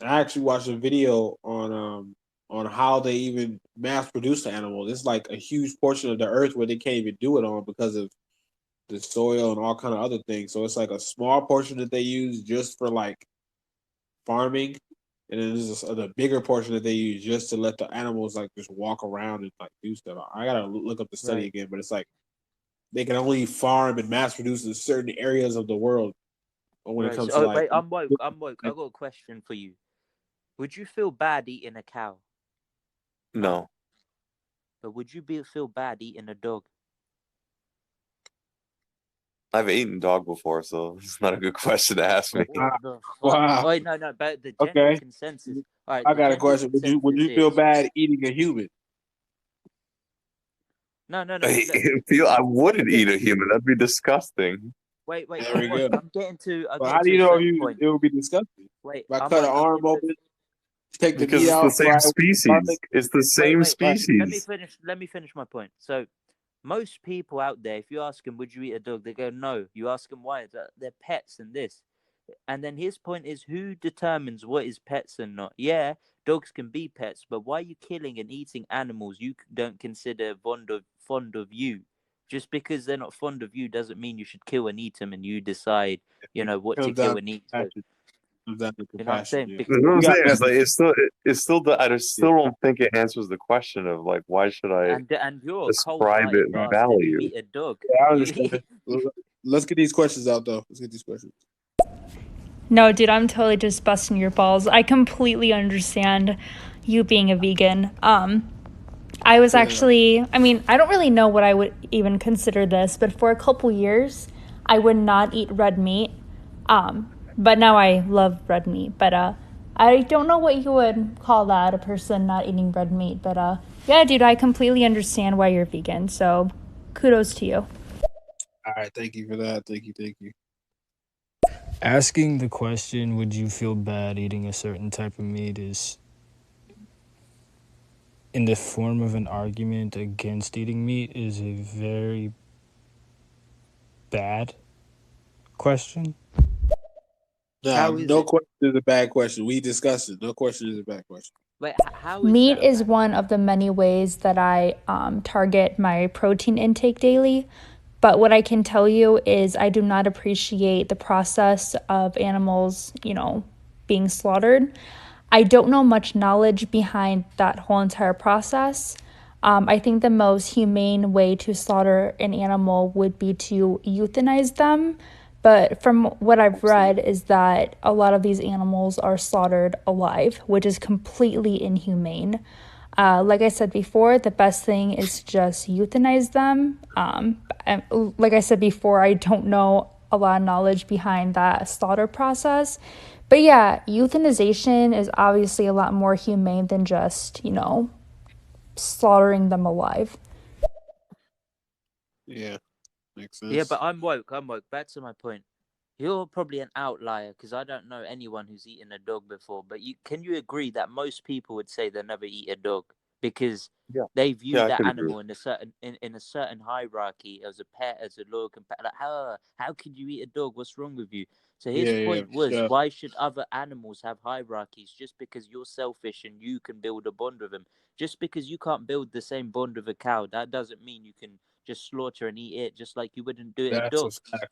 I actually watched a video on how they even mass produce the animals. It's like a huge portion of the earth where they can't even do it on because of the soil and all kind of other things. So it's like a small portion that they use just for like farming, and then there's the bigger portion that they use just to let the animals like just walk around and like do stuff. I gotta look up the study Right. again, but it's like they can only farm and mass produce in certain areas of the world when it Right. So, comes to like. wait, I'm woke. I'm woke. I got a question for you. Would you feel bad eating a cow? No, But would you feel bad eating a dog? I've eaten dog before, so it's not a good question to ask me. What the fuck? Wow. Oh no, no. But the general Okay. consensus. All right. I The got a general question. Would consensus you feel is bad eating a human? no, no, no. I Let me wouldn't eat finish. a human. That'd be disgusting. Wait. There I'm we go. woke. I'm getting to. I'm But getting how do to you a know if certain point. it would be disgusting? Wait. If I I'm cut an woke. I'm arm getting to. open, take the Because meat it's the out, fry same it with garlic. species. It's the same Wait. Let me species. finish. Let me finish my point. So, most people out there, if you ask them, "Would you eat a dog?" They go, "No." You ask them why? They're pets and this. And then his point is, who determines what is pets and not? Yeah, dogs can be pets, but why are you killing and eating animals you don't consider fond of you? Just because they're not fond of you doesn't mean you should kill and eat them, and you decide, It what to comes down kill to and eat. So, compassion. Comes down to you know what I'm compassion. saying? Yeah. That's what I'm You got saying. It's like messages. I just Yeah. still don't think it answers the question of like why should I And you're a ascribe it cold-hearted bastard. You value? eat a dog. Yeah, I You understand. Let's get these questions out though. Let's get these questions. No, dude, I'm totally just busting your balls. I completely understand you being a vegan. I was Yeah. actually, I mean, I don't really know what I would even consider this, but for a couple years, I would not eat red meat. But now I love red meat. But I don't know what you would call that, a person not eating red meat. But yeah, dude, I completely understand why you're vegan. So kudos to you. All right. Thank you for that. Thank you. Thank you. Asking the question, would you feel bad eating a certain type of meat, is in the form of an argument against eating meat is a very bad question. No, How is no it? question is a bad question. We discussed it. No question is a bad question. Wait, how is Meat that a is bad one of the many ways that I target my protein intake daily. But what I can tell you is I do not appreciate the process of animals, being slaughtered. I don't know much knowledge behind that whole entire process. I think the most humane way to slaughter an animal would be to euthanize them. But from what I've read, is that a lot of these animals are slaughtered alive, which is completely inhumane. Like I said before, the best thing is to just euthanize them. And like I said before, I don't know a lot of knowledge behind that slaughter process. But yeah, euthanization is obviously a lot more humane than just, slaughtering them alive. Yeah, makes Yeah, sense. but I'm woke. I'm woke. Back to my point. You're probably an outlier because I don't know anyone who's eaten a dog before. But can you agree that most people would say they never eat a dog because Yeah. they view Yeah, I that could agree. animal in a certain hierarchy as a pet, as a loyal companion. Like how could you eat a dog? What's wrong with you? So his Yeah, point was, yeah. why should other animals have hierarchies? Just because you're selfish and you can build a bond with them. Just because you can't build the same bond with a cow, that doesn't mean you can just slaughter and eat it, just like you wouldn't do it a That's a dog. fact.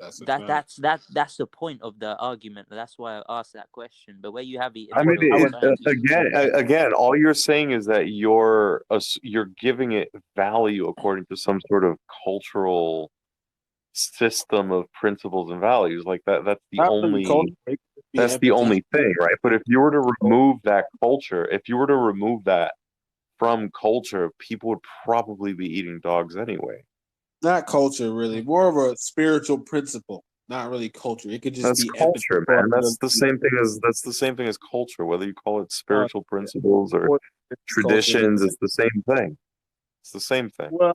That's a That fact. that's that that's the point of the argument. That's why I asked that question. But where you have eaten I a mean, I dog, I would don't understand. again, all you're saying is that you're giving it value according to some sort of cultural system of principles and values. Like not really culture. It could be that's the evolution. only thing, right? But if you were to remove that culture, if you were to remove that from culture, people would probably be eating dogs anyway. Not culture, really. More of a spiritual principle. Not really culture. It could just That's be empathy. culture, man. That's the same thing as culture. Whether you call it Uh, spiritual principles or culture. traditions, it's the same thing. It's the same thing, Well,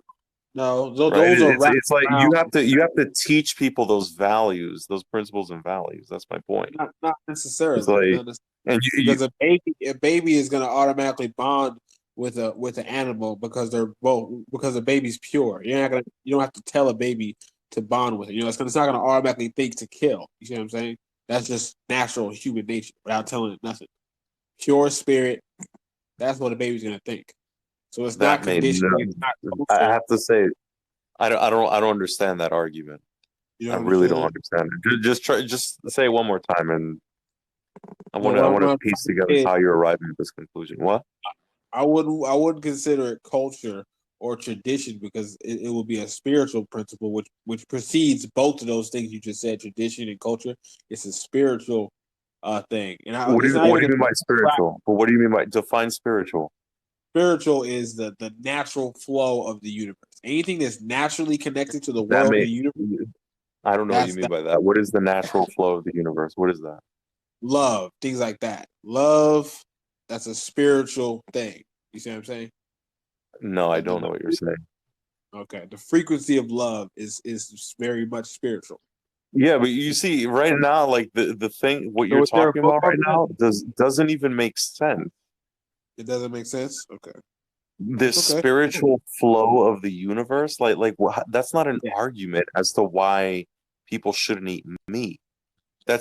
no, right? those are wrapped It's like around. you have to teach people those values, those principles and values. That's my point. Not It's necessarily. like, Not necessarily. and Because a baby is going to automatically bond with an animal because they're both because the baby's pure. You don't have to tell a baby to bond with it. It's not gonna automatically think to kill. You see what I'm saying? That's just natural human nature without telling it nothing. Pure spirit. That's what a baby's gonna think. So it's not that made no. conditioning. It's not I culture. have to say, I don't understand that argument. You I don't really understand don't it? understand it. Just say it one more time, and Yeah, I what want to I'm piece together saying is, how you're arriving at this conclusion. What? I wouldn't consider it culture or tradition because it would be a spiritual principle which precedes both of those things you just said, tradition and culture. It's a spiritual thing. And it's not What even do a you mean by practice. spiritual? But what do you mean by define spiritual? Spiritual is the natural flow of the universe. Anything that's naturally connected to the That world of may the universe, I don't know what you that's mean that by that. What is the natural flow of the universe? What is that? love, things like that. Love, that's a spiritual thing. You see what I'm saying? No, I The, don't know what you're the, saying. okay. The frequency of love is very much spiritual. Yeah, but you see, right now, like the thing, what So you're is there a talking book about on right that? now doesn't even make sense. It doesn't make sense. Okay. This Okay. spiritual flow of the universe, that's not an Yeah. argument as to why people shouldn't eat meat.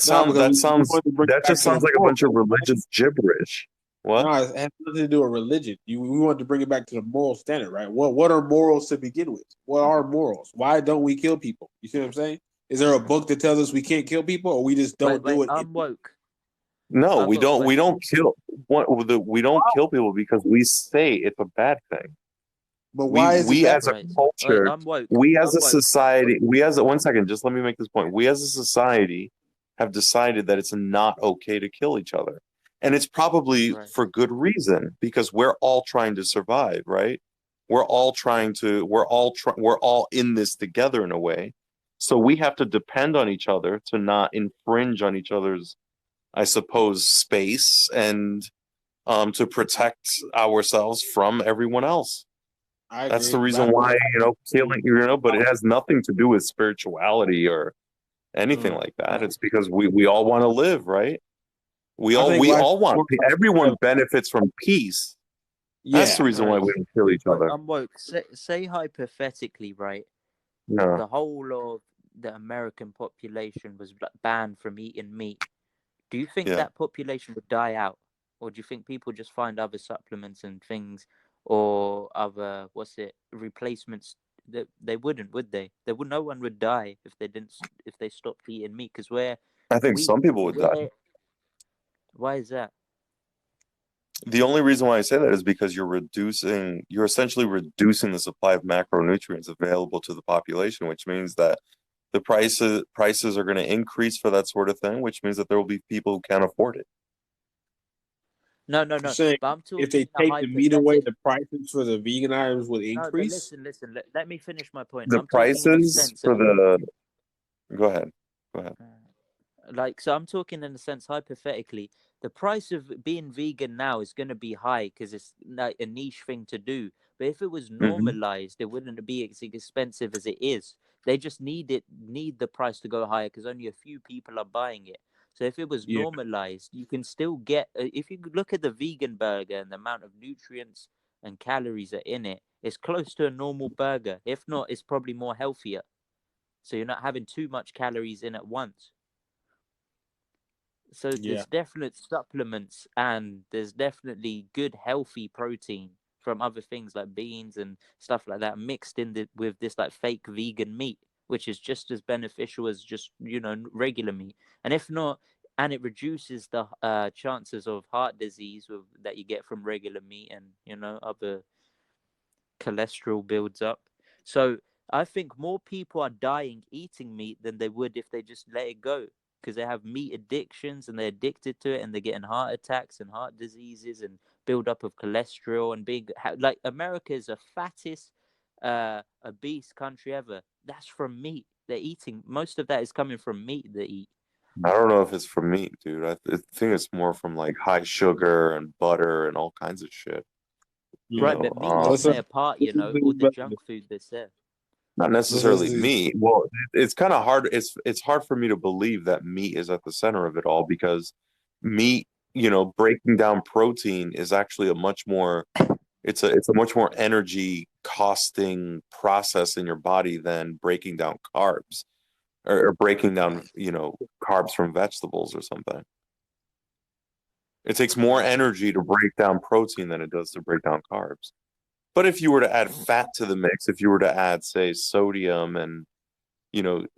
No, because we want to bring it That back just to the sounds like a moral. bunch of religious gibberish. What? No, it has nothing to do with religion. We want to bring it back to the moral standard, right? What are morals to begin with? What are morals? Why don't we kill people? You see what I'm saying? Is there a book that tells us we can't kill people, or we just Wait, don't wait. do it? I'm woke. No, I've got a we question. don't kill we don't kill people because we say it's a bad thing. But why is it We bad? as a Right. Wait, culture, I'm woke. we as I'm a woke. society, we as a one second, just let me make this point. We as a society have decided that it's not okay to kill each other. And it's probably Right. for good reason because we're all trying to survive, right? We're all in this together in a way. So we have to depend on each other to not infringe on each other's, I suppose, space and to protect ourselves from everyone else. I That's the agree. reason But why, killing, but it has nothing to do with spirituality or anything mm, like that. It's because we all want to live, right? I think We life all is want, more about everyone survival. benefits from peace. That's the Yeah. reason why we don't kill each But other. I'm woke. Say hypothetically, right? Yeah. The whole of the American population was banned from eating meat. Do you think Yeah. that population would die out, or do you think people just find other supplements and things, or other replacements? That they wouldn't, would they? No one would die if they didn't if they stopped eating meat. Because I think some people would die. why is that? The only reason why I say that is because you're essentially reducing the supply of macronutrients available to the population, which means that the prices are going to increase for that sort of thing, which means that there will be people who can't afford it. No. You're saying But I'm if they talking a take the meat away, hypothetical. the prices for the vegan items would No, but increase? listen. Let me finish my point. The I'm talking in a prices sense for of the Go ahead. Go ahead. so I'm talking in a sense hypothetically. The price of being vegan now is going to be high because it's like a niche thing to do. But if it was Hmm. normalized, it wouldn't be as expensive as it is. They just need the price to go higher because only a few people are buying it. So if it was Yeah. normalized, you can still get. If you look at the vegan burger and the amount of nutrients and calories are in it, it's close to a normal burger. If not, it's probably more healthier. So you're not having too much calories in at once. So Yeah. there's definite supplements and there's definitely good healthy protein from other things like beans and stuff like that mixed in with this like fake vegan meat, which is just as beneficial as just regular meat. And if not, and it reduces the chances of heart disease that you get from regular meat, and other cholesterol builds up. So I think more people are dying eating meat than they would if they just let it go, because they have meat addictions and they're addicted to it and they're getting heart attacks and heart diseases and build up of cholesterol and being like America is the fattest obese country ever. That's from meat. They're eating most of that is coming from meat they eat. I don't know if it's from meat, dude. I think it's more from like high sugar and butter and all kinds of shit. You Yeah. Right, know, but meat will Listen, play a part, listen to all these the brothers. junk food that's there. not Listen necessarily to these. meat. Well, it's kind of hard. It's hard for me to believe that meat is at the center of it all because meat, breaking down protein is actually it's a much more energy costing process in your body than breaking down carbs or breaking down, carbs from vegetables or something. It takes more energy to break down protein than it does to break down carbs. But if you were to add fat to the mix, if you were to add, say, sodium and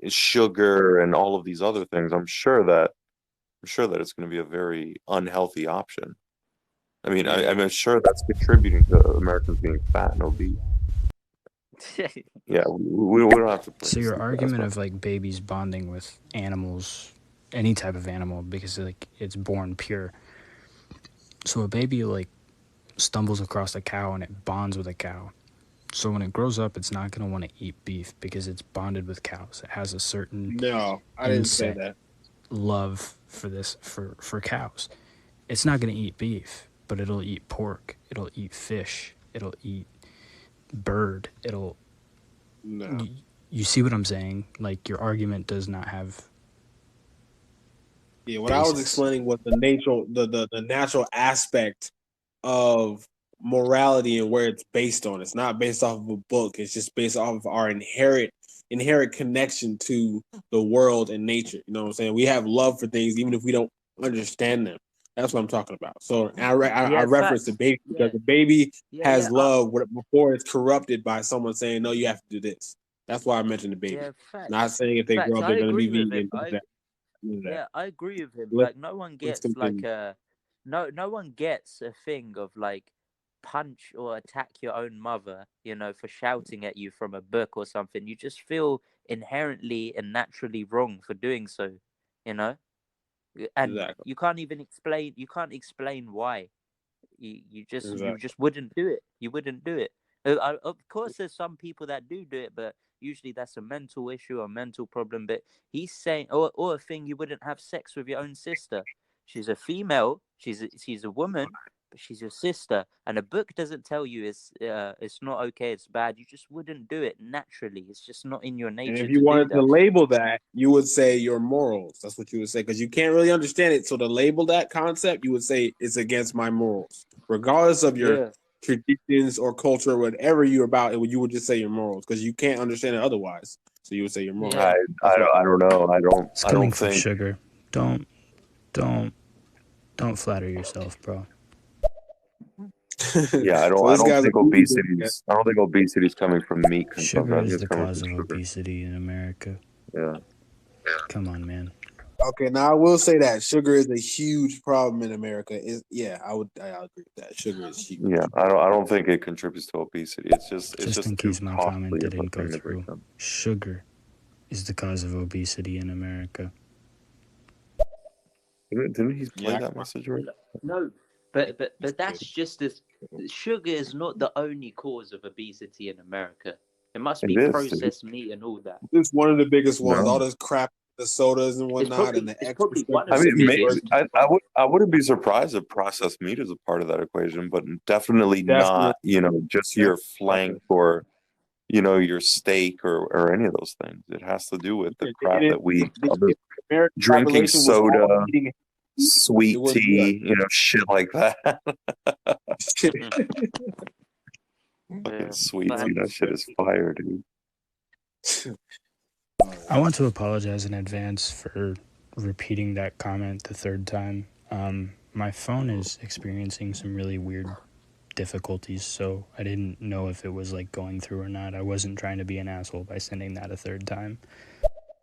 sugar and all of these other things, I'm sure that it's going to be a very unhealthy option. I mean, Yeah. I'm sure that's contributing to Americans being fat and obese. Yeah, we don't have to bring So your Steve Fast, argument but of like babies bonding with animals, any type of animal, because like it's born pure. So a baby like stumbles across a cow and it bonds with a cow. So when it grows up, it's not going to want to eat beef because it's bonded with cows. It has a certain No, I didn't say insect that. love for this for cows. It's not going to eat beef, but it'll eat pork. It'll eat fish. It'll eat bird. No. You see what I'm saying? Like your argument does not have Yeah, what I was basis. explaining was the natural aspect of morality and where it's based on. It's not based off of a book. It's just based off of our inherent connection to the world and nature. You know what I'm saying? We have love for things even if we don't understand them. That's what I'm talking about. So I Yeah, reference the facts. baby because Yeah, the baby yeah. has love before it's corrupted by someone saying, no, you have to do this. That's why I mentioned the baby. Yeah, Not facts. saying if they grow Facts. up I they're going to be agree with him. vegan. Do that. Yeah, I agree with him. Let's Like no one let's gets continue. no one gets a thing of like punch or attack your own mother, for shouting at you from a book or something. You just feel inherently and naturally wrong for doing so, you know? And Exactly. you can't explain why. You Exactly. just wouldn't do it. You wouldn't do it. Of course, there's some people that do it, but usually that's a mental issue or a mental problem. But he's saying, or a thing, you wouldn't have sex with your own sister. She's a female. She's a woman, but she's your sister. And a book doesn't tell you it's not okay. It's bad. You just wouldn't do it naturally. It's just not in your And nature if you to do wanted to that. label that, you would say your morals. That's what you would say because you can't really understand it. So to label that concept, you would say it's against my morals, regardless of your Yeah. traditions or culture or whatever you're about, you would just say your morals because you can't understand it otherwise. So you would say your morals. Yeah. I don't know. It's I coming don't from think. sugar. Don't flatter yourself, bro. Yeah, I don't. So I this don't guy's a think obesity's. I don't think obesity is coming from meat consumption. Sugar I think is it's the coming cause from of sugar. obesity in America. Yeah. Come on, man. Okay, now I will say that sugar is a huge problem in America. I agree with that. Sugar is huge. Yeah. I don't think it contributes to obesity. It's Just just in too case my comment costly of a didn't go thing to break through, down. sugar is the cause of obesity in America. Didn't he play Yeah, that message right? No, but that's just as sugar is not the only cause of obesity in America. It must It be is, dude. processed meat and all that. it's one of the biggest ones. No. All this crap, the sodas and whatnot, and the It's extra probably one I of sugar the mean, maybe versus biggest. I wouldn't be surprised if processed meat is a part of that equation, but definitely definitely. not, just your flank or, your steak or any of those things. It has to do with the crap that we If American drinking population was all soda, eating, it sweet wouldn't be like tea, shit like that. this. Fucking Yeah, sweet tea, that facts. shit is fire, dude. I want to apologize in advance for repeating that comment the third time. My phone is experiencing some really weird difficulties, so I didn't know if it was like going through or not. I wasn't trying to be an asshole by sending that a third time.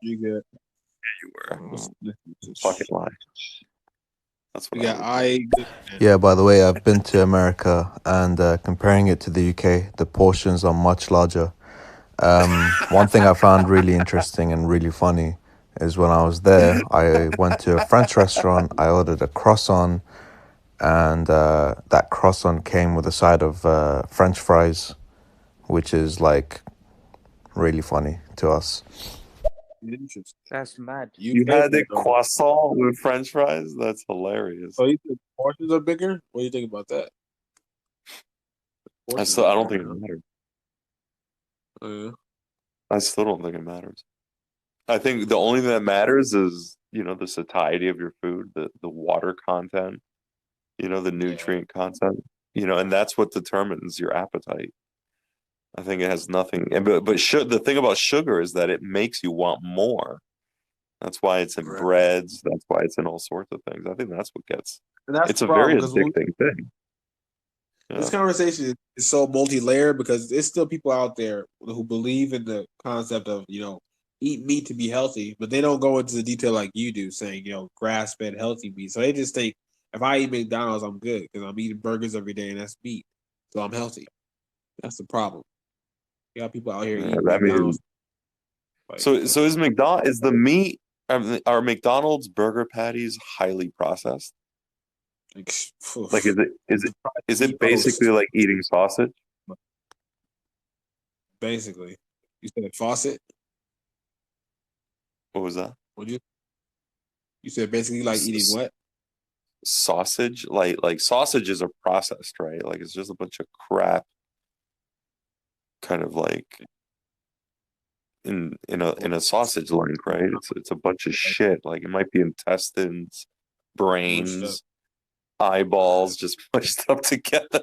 You good? You were We fucking lying. That's what I got would I. Yeah, by the way, I've been to America and comparing it to the UK, the portions are much larger. One thing I found really interesting and really funny is when I was there, I went to a French restaurant, I ordered a croissant, and that croissant came with a side of French fries, which is like really funny to us. Interesting. That's mad. You UK, had a croissant with French fries? That's hilarious. Oh, you think portions are bigger? What do you think about that? I don't think it matters. Yeah. I still don't think it matters. I think the only thing that matters is, the satiety of your food, the water content, the nutrient content, and that's what determines your appetite. I think it has nothing. But the thing about sugar is that it makes you want more. That's why it's in Right. breads. That's why it's in all sorts of things. I think that's what gets. And that's It's the a very problem because addicting thing. this Yeah. conversation is so multi-layered because there's still people out there who believe in the concept of eat meat to be healthy, but they don't go into the detail like you do, saying grass-fed healthy meat. So they just think if I eat McDonald's, I'm good because I'm eating burgers every day and that's meat, so I'm healthy. That's the problem. You got people out here Yeah, eating I mean, McDonald's. so is the meat are McDonald's burger patties highly processed? Like is it basically like eating sausage? Basically, you said faucet. What was that? What you said? Basically, like eating what? Sausage? Like sausages are processed, right? Like it's just a bunch of crap, kind of like in a sausage link, right? It's a bunch of shit. Like it might be intestines, brains, eyeballs, just mushed up together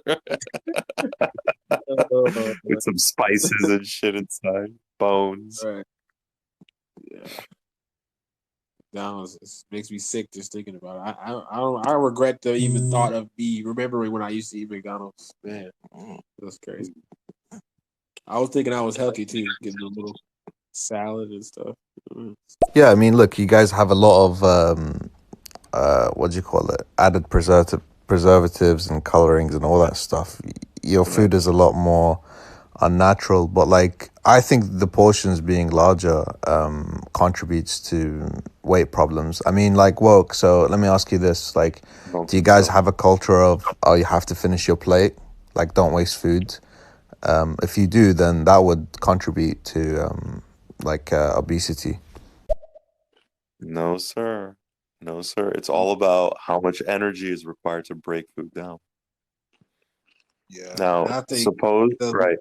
with some spices and shit inside, bones. Right. Yeah. It makes me sick just thinking about it. I regret the even thought of me remembering when I used to eat McDonald's. Man, that's crazy. I was thinking I was healthy too, getting a little salad and stuff. Yeah, I mean, look, you guys have a lot of what do you call it? Added preservatives and colorings and all that stuff. Your food is a lot more unnatural, but like I think the portions being larger contributes to weight problems. I mean, like woke. So let me ask you this: like, do you guys have a culture of you have to finish your plate, like don't waste food? If you do, then that would contribute to obesity. No, sir. No, sir. It's all about how much energy is required to break food down. Yeah. Now, I think suppose, right.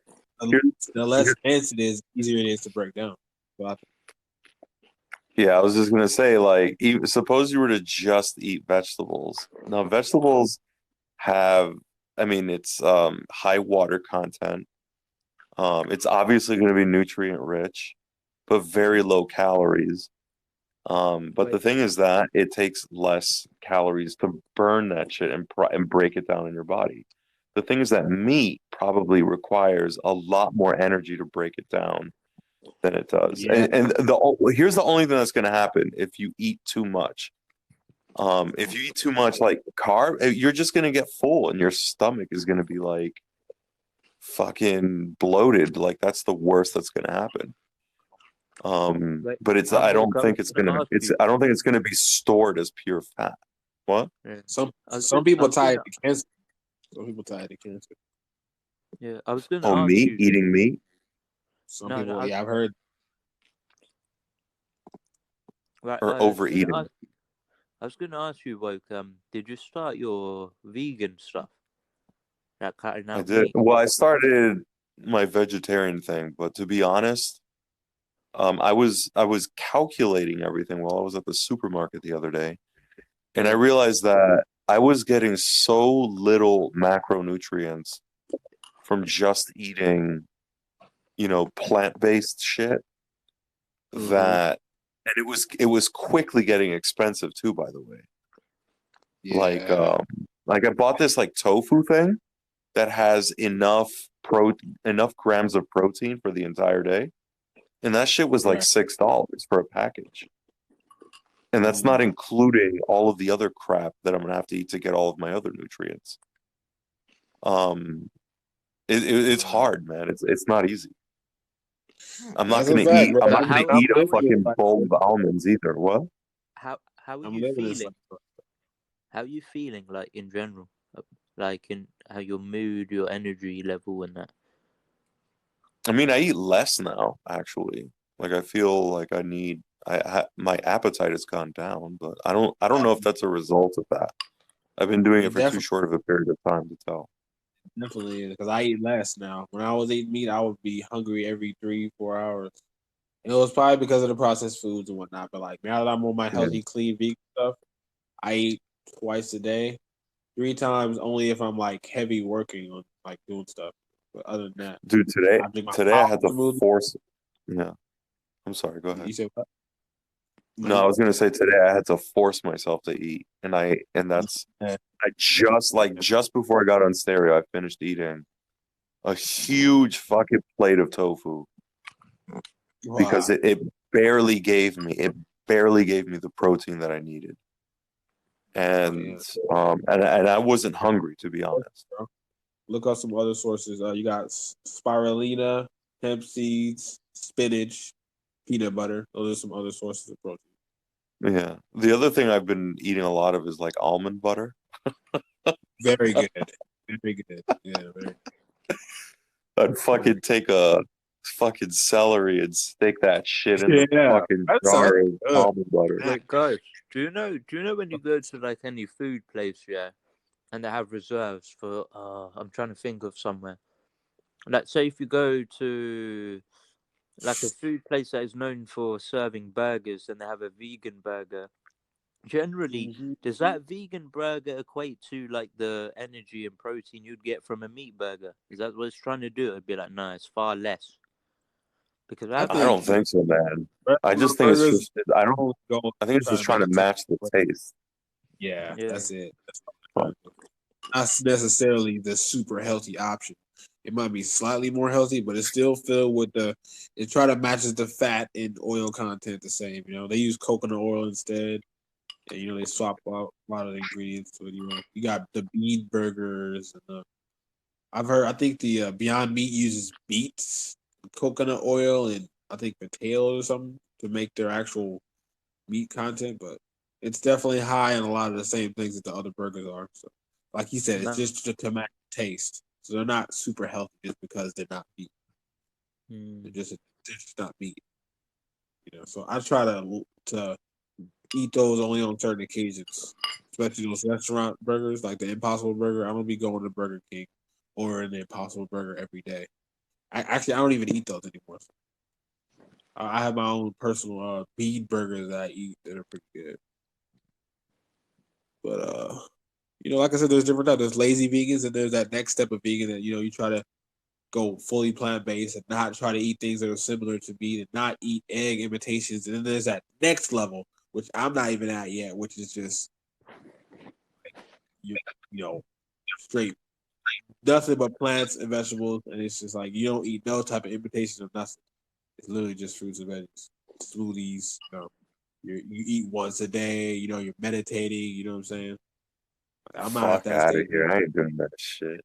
the less dense it is, easier it is to break down. So Yeah, I was just gonna say, like, suppose you were to just eat vegetables. Now, vegetables have I mean, it's high water content. It's obviously going to be nutrient rich, but very low calories. But Wait, the thing is that it takes less calories to burn that shit and break it down in your body. The thing is that meat probably requires a lot more energy to break it down than it does. yeah, Here's the only thing that's going to happen if you eat too much. If you eat too much like carb, you're just going to get full and your stomach is going to be like fucking bloated. Like that's the worst that's going to happen. Like, But it's I'm I Luke. don't I was think it's gonna gonna ask it's you. I don't think it's gonna be stored as pure fat. What? Yeah. some I people was tie it gonna. to cancer. Some people tie it to cancer. Yeah, I was gonna Oh, ask meat, you. eating meat Some No, no. people, yeah, I've heard. Right. or I was gonna overeating. ask. I was gonna ask you, like, did you start your vegan stuff, like cutting I out did. meat? Well, I started my vegetarian thing, but to be honest, I was calculating everything while I was at the supermarket the other day, and I Yeah. realized that I was getting so little macronutrients from just eating, plant-based shit Mm-hmm. that and it was quickly getting expensive too, by the way. Like Yeah, like I bought this like tofu thing that has enough grams of protein for the entire day. And that shit was like right. $6 for a package. And that's not Mm. including all of the other crap that I'm gonna have to eat to get all of my other nutrients. Um it's Uh, hard, man. It's not easy. I'm not that's a gonna fact, eat bro. I'm not Like, gonna how I'm eat a living this fucking life. bowl of almonds either. What? how are I'm you living this life. feeling? How are you feeling, like in general, like in how your mood, your energy level, and that? I mean, I eat less now, actually. Like I feel like my appetite has gone down, but I don't know if that's a result of that. I've been doing it It for too definitely, short of a period of time to tell. definitely is because I eat less now. When I was eating meat, I would be hungry every 3, 4 hours. And it was probably because of the processed foods and whatnot. But like now that I'm on my Yeah. healthy, clean vegan stuff, I eat twice a day, 3 times only if I'm like heavy working on like doing stuff. But other than that, Dude, today I drink my today I coffee had to smoothie. force yeah. I'm sorry, go You ahead. said what? No, No, I was gonna say today I had to force myself to eat. And that's yeah. I just before I got on stereo, I finished eating a huge fucking plate of tofu because Wow. it barely gave me the protein that I needed. And Yeah. and I wasn't hungry, to be honest. Look up some other sources. You got spirulina, hemp seeds, spinach, peanut butter. Those are some other sources of protein. Yeah. The other thing I've been eating a lot of is like almond butter. Very good. Very good. Yeah, very. I'd fucking take a fucking celery and stick that shit in the Yeah, fucking that sounds jar of good. almond butter. Yeah. Wait, guys, do you know when you go to like any food place, yeah, and they have reserves for I'm trying to think of somewhere. Like, say if you go to like a food place that is known for serving burgers and they have a vegan burger, generally, Mhm. does that vegan burger equate to like the energy and protein you'd get from a meat burger? Is that what it's trying to do? It'd be like, no, it's far less. Because I I've I think don't seen, think so, man. I just think it's burgers just I don't only go I think it's trying just to trying make to a match the taste. taste. Yeah, yeah, that's it. That's all I'm trying to do. Not necessarily the super healthy option. It might be slightly more healthy, but it's still filled with the. It try to matches the fat and oil content the same. They use coconut oil instead, and they swap out a lot of the ingredients to it. You got the bean burgers and the. I've heard. I think the Beyond Meat uses beets, coconut oil, and I think potato or something to make their actual meat content, but it's definitely high in a lot of the same things that the other burgers are. So, like you said, it's no, just to match taste. So they're not super healthy just because they're not meat. They're mm, just not meat. So I try to eat those only on certain occasions, especially those restaurant burgers like the Impossible Burger. I'm gonna be going to Burger King or the Impossible Burger every day. I don't even eat those anymore. I have my own personal bean burgers that I eat that are pretty good. But Like I said, there's different types. There's lazy vegans, and there's that next step of vegan that you try to go fully plant based and not try to eat things that are similar to meat and not eat egg imitations. And then there's that next level, which I'm not even at yet, which is just you you know straight nothing but plants and vegetables, and it's just like you don't eat no type of imitation of nothing. It's literally just fruits and veggies, smoothies. You eat once a day. You're meditating. You know what I'm saying? I'm not at Fuck that out of stage here. yet. I ain't doing that shit.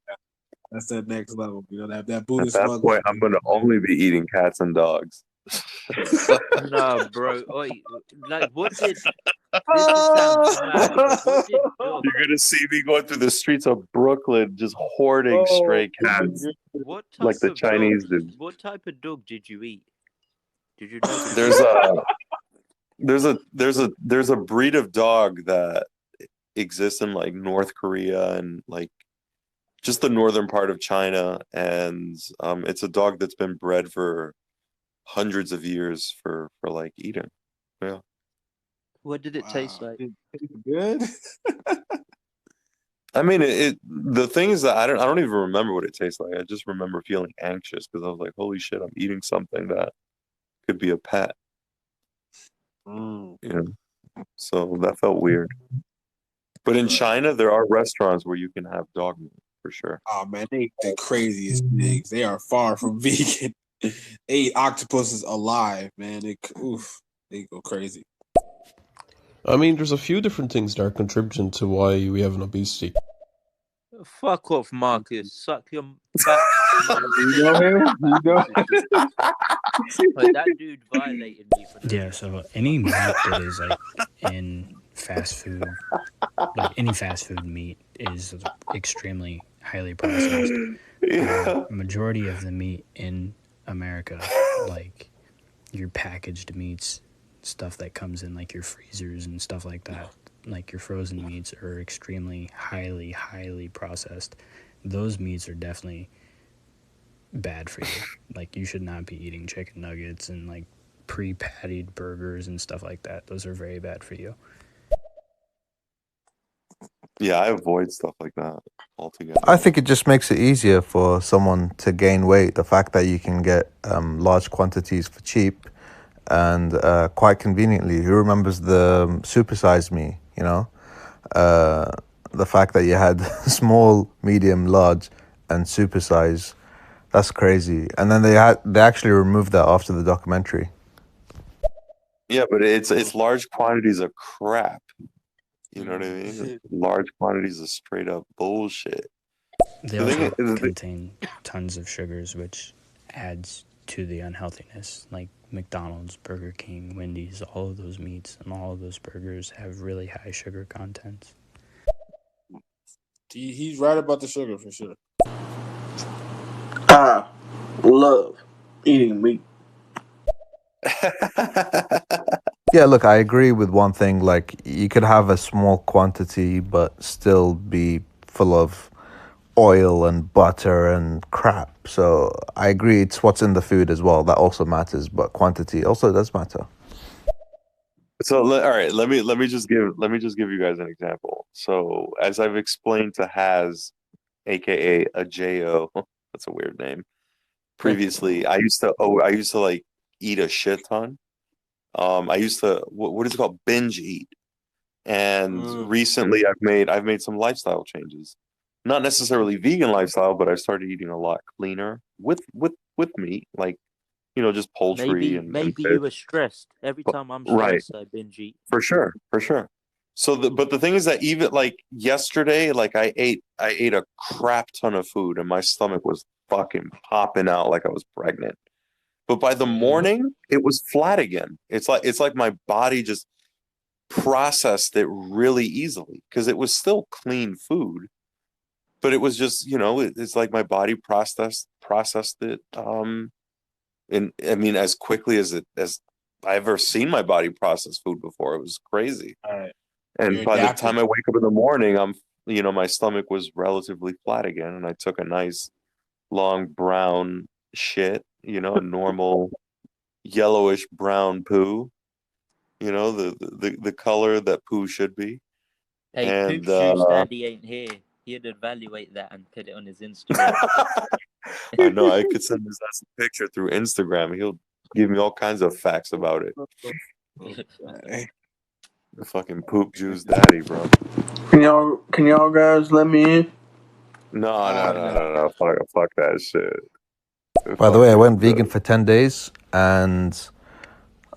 That's that next level. That At Buddhist that mug. point, I'm gonna only be eating cats and dogs. No, bro. Oi, like, what did this? Just sounds mad, but what did dog? You're gonna see me going through the streets of Brooklyn just hoarding Oh, stray cats What like type the of dog? Chinese do. What type of dog did you eat? Did you know the There's breed? a breed of dog that exists in like North Korea and like just the northern part of China, and it's a dog that's been bred for hundreds of years for like eating. Yeah. What did it taste wow. like? It tastes good. I mean, the thing is that I don't even remember what it tastes like. I just remember feeling anxious because I was like, holy shit, I'm eating something that could be a pet, Mm. you know? So that felt weird. But in China, there are restaurants where you can have dog meat for sure. Oh man, they eat the craziest things. They are far from vegan. They eat octopuses alive, man. They go crazy. I mean, there's a few different things that are contributing to why we have an obesity. Fuck off, Marcus. Suck your fat You know him? You know? pussy. Like, that dude violated me for no Yeah, reason. so any meat that is like in fast food, like any fast food meat, is extremely highly processed. Yeah. Majority of the meat in America, like your packaged meats, stuff that comes in like your freezers and stuff like that, like your frozen meats, are extremely highly processed. Those meats are definitely bad for you. Like, you should not be eating chicken nuggets and like pre-pattied burgers and stuff like that. Those are very bad for you. Yeah, I avoid stuff like that altogether. I think it just makes it easier for someone to gain weight. The fact that you can get large quantities for cheap and quite conveniently. Who remembers the Supersize Me? Uh, the fact that you had small, medium, large, and supersize. That's crazy. And then they actually removed that after the documentary. Yeah, but it's large quantities of crap. You know what I mean? Large quantities of straight up bullshit. They The thing also is, contain tons of sugars, which adds to the unhealthiness. Like McDonald's, Burger King, Wendy's, all of those meats and all of those burgers have really high sugar contents. He's right about the sugar for sure. I love eating meat. Yeah, look, I agree with one thing. Like, you could have a small quantity, but still be full of oil and butter and crap. So I agree, it's what's in the food as well that also matters, but quantity also does matter. So all right, let me just give you guys an example. So as I've explained to Haz, aka a Jo, that's a weird name. Previously, I used to like eat a shit ton. I used to what is it called? Binge eat. And recently I've made some lifestyle changes. Not necessarily vegan lifestyle, but I started eating a lot cleaner with meat, like just poultry and Maybe fish. you were stressed. Every But- time I'm right. stressed, I binge eat. For sure, for sure. So but the thing is that even like yesterday, like I ate a crap ton of food and my stomach was fucking popping out like I was pregnant. But by the morning, it was flat again. It's like my body just processed it really easily because it was still clean food, but it was just, it's like my body processed it and I mean as quickly as I ever seen my body process food before. It was crazy. All right. And You're by the adapting. time I wake up in the morning, my stomach was relatively flat again, and I took a nice long brown shit, a normal yellowish brown poo, the color that poo should be. Hey, And Poop Shoes Daddy ain't here. He'd evaluate that and put it on his Instagram. I know I could send his ass a picture through Instagram. He'll give me all kinds of facts about it. The fucking poop juice daddy, bro. Can y'all guys let me in? No. Fuck that shit. By the Fuck way, I it. went vegan for 10 days, and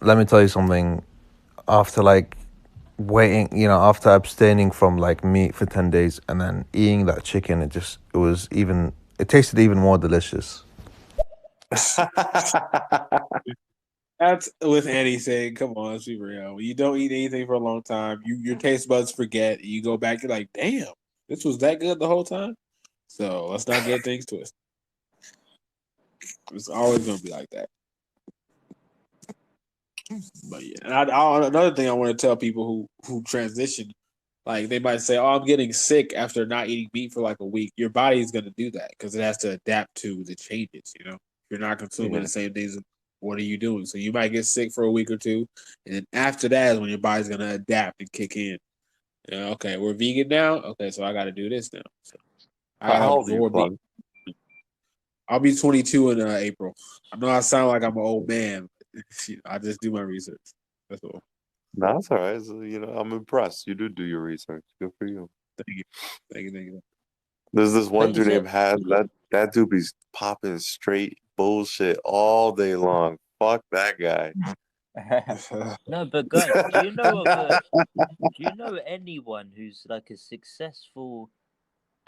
let me tell you something. After like waiting, after abstaining from like meat for 10 days and then eating that chicken, it tasted even more delicious. That's with anything. Come on, let's be real. When you don't eat anything for a long time, your taste buds forget. You go back, you're like, damn, this was that good the whole time. So let's not get things twisted. It's always gonna be like that. But yeah, and another thing I want to tell people who transition, like they might say, "Oh, I'm getting sick after not eating meat for like a week." Your body is gonna do that because it has to adapt to the changes. If you're not consuming Yeah. the same things. What are you doing? So you might get sick for a week or two, and then after that is when your body's gonna adapt and kick in. Okay, we're vegan now. Okay, so I got to do this now. So I got How to old are you, absorb Plug? I'll be 22 in April. I know I sound like I'm an old man. But I just do my research. That's all. No, that's all right. So, I'm impressed. You do your research. Good for you. Thank you. Thank you. There's this one But is dude it named Has. That dude be popping straight bullshit all day long. Fuck that guy. no, but guys, do you know anyone who's like a successful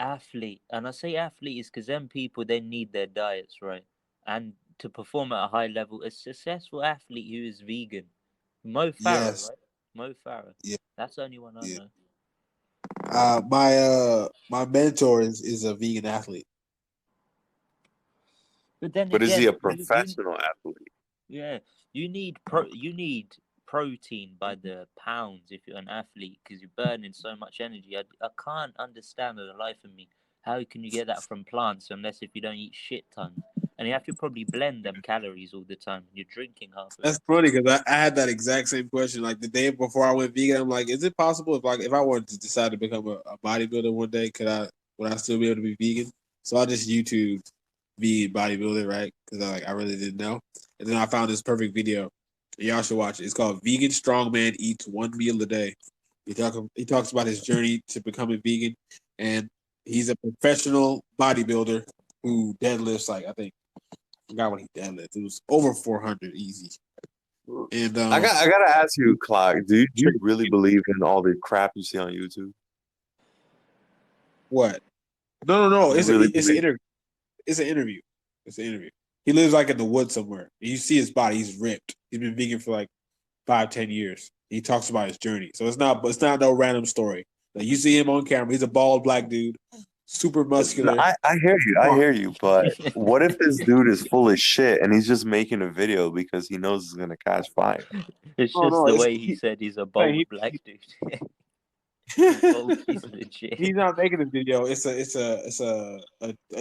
athlete? And I say athlete is because them people, they need their diets, right? And to perform at a high level, a successful athlete who is vegan. Mo Farah, Yes. right? Mo Farah. Yeah. That's the only one I Yeah. know. My mentor is a vegan athlete. But then But is he again, a professional athlete? yeah, you need protein by the pounds if you're an athlete because you're burning so much energy. I can't understand for the life of me how can you get that from plants unless if you don't eat shit tons. And you have to probably blend them calories all the time. You're drinking half of That's it. funny because I had that exact same question. Like the day before I went vegan, I'm like, is it possible if I wanted to decide to become a bodybuilder one day, would I still be able to be vegan? So I just YouTube vegan bodybuilder, right? Because I really didn't know. And then I found this perfect video. Y'all should watch it. It's called "Vegan Strongman Eats One Meal a Day." He talks about his journey to becoming vegan, and he's a professional bodybuilder who deadlifts like I think I forgot what he deadlifts. It was over 400 easy. And I gotta ask you, Clark, do you really believe in all the crap you see on YouTube? what? No. You It's really an believe? interview. It's an interview. It's an interview. He lives like in the woods somewhere. You see his body. He's ripped. He's been vegan for like 5-10 years. He talks about his journey. So it's not no random story. Like you see him on camera. He's a bald black dude, super No, muscular. I hear you, but what if this dude is full of shit and he's just making a video because he knows it's gonna catch fire? It's Oh just no, the way he said he's a bold black dude. Bold piece of shit. he's not making this video. It's a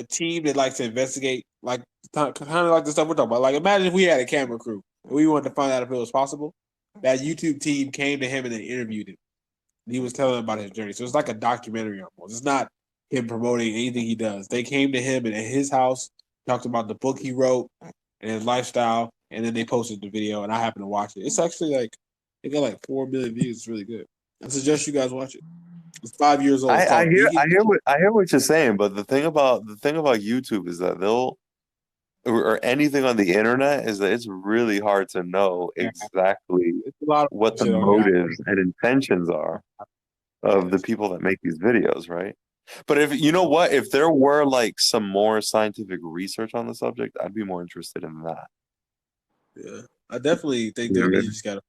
team that likes to investigate like kind of like the stuff we're talking about. Like imagine if we had a camera crew and we wanted to find out if it was possible. That YouTube team came to him and they interviewed him. And he was telling them about his journey. So it's like a documentary almost. It's not him promoting anything he does. They came to him and at his house, talked about the book he wrote and his lifestyle, and then they posted the video and I happened to watch it. It's actually like it got like 4 million views. It's really good. I suggest you guys watch it. It's 5 years old. It's I called hear Vegan. I hear what you're saying, but the thing about YouTube is that or anything on the internet is that it's really hard to know exactly It's a lot of what the shit on here. motives and intentions are of the people that make these videos, right? But if you know what, if there were like some more scientific research on the subject, I'd be more interested in that. Yeah, I definitely think that Yeah. you just gotta.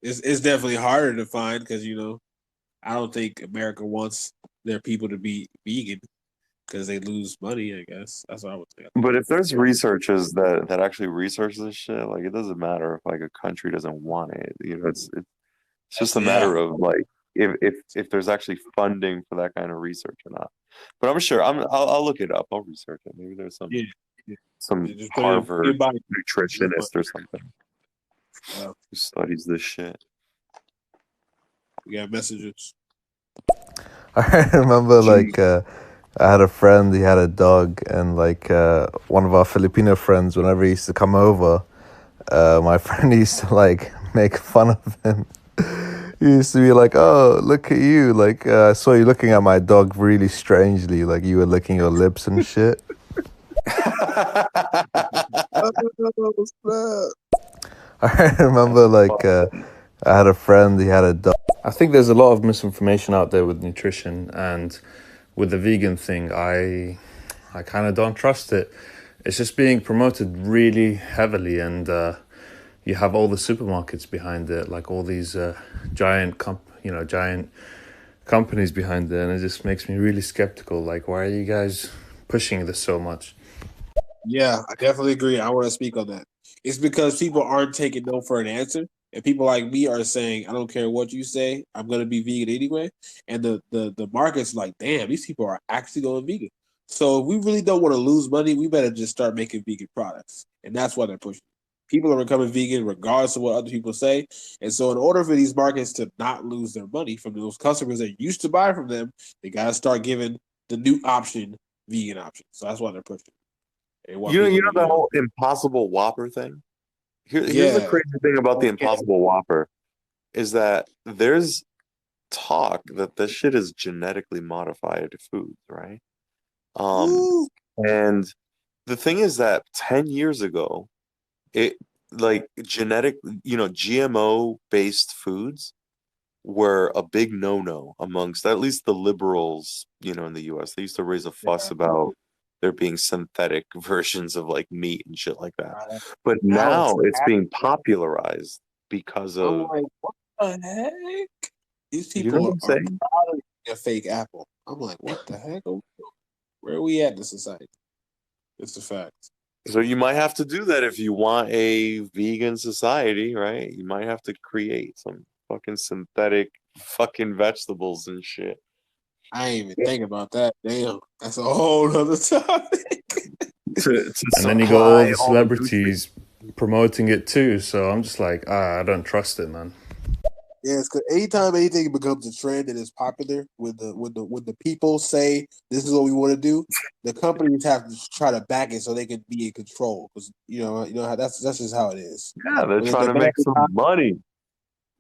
It's definitely harder to find because I don't think America wants their people to be vegan because they lose money. I guess that's what I would think. But if there's researchers that actually research this shit, like it doesn't matter if like a country doesn't want it. It's just a matter of like if there's actually funding for that kind of research or not. But I'm sure I'll look it up. I'll research it. Maybe there's Yeah, some just put in Harvard vegan body. nutritionist or something who studies this shit. We got messages. I remember Jeez. I had a friend, he had a dog, and one of our Filipino friends, whenever he used to come over, my friend used to make fun of him. He used to be like, "Oh, look at you! I saw you looking at my dog really strangely, like you were licking your lips and shit." Oh, snap. I remember I had a friend, he had a dog. I think there's a lot of misinformation out there with nutrition, and with the vegan thing, I kind of don't trust it. It's just being promoted really heavily, and you have all the supermarkets behind it, like all these giant companies behind it, and it just makes me really skeptical. Like, why are you guys pushing this so much? Yeah, I definitely agree. I want to speak on that. It's because people aren't taking no for an answer, and people like me are saying, "I don't care what you say, I'm going to be vegan anyway." And the market's like, "Damn, these people are actually going vegan." So if we really don't want to lose money, we better just start making vegan products, and that's why they're pushing. People are becoming vegan regardless of what other people say, and so in order for these markets to not lose their money from those customers that used to buy from them, they got to start giving the new option vegan option. So that's why they're pushing. They want You people know to, the whole Impossible Whopper thing? Here's the yeah, crazy thing about the yeah. Impossible Whopper is that there's talk that this shit is genetically modified foods, right? Um, Woo. and the thing is that 10 years ago, it like genetic, GMO based foods were a big no-no amongst at least the liberals, in the US. They used to raise a fuss about there being synthetic versions of like meat and shit like that. But Now it's now it's being popularized because I'm of, like, what the heck? These you know what people I'm are saying? proud of a fake apple. I'm like, what the heck? Where are we at in the society? It's a fact. So you might have to do that if you want a vegan society, right? You might have to create some fucking synthetic fucking vegetables and shit. I ain't even think about that. Damn, that's a whole other topic. To And then you got all supply the all the nutrients. celebrities promoting it too. So I'm just like, I don't trust it, man. Yes, because anytime anything becomes a trend and is popular, when the people say this is what we want to do, the companies have to try to back it so they can be in control. Because you know how that's just how it is. Yeah, they're When they trying to demand make some money.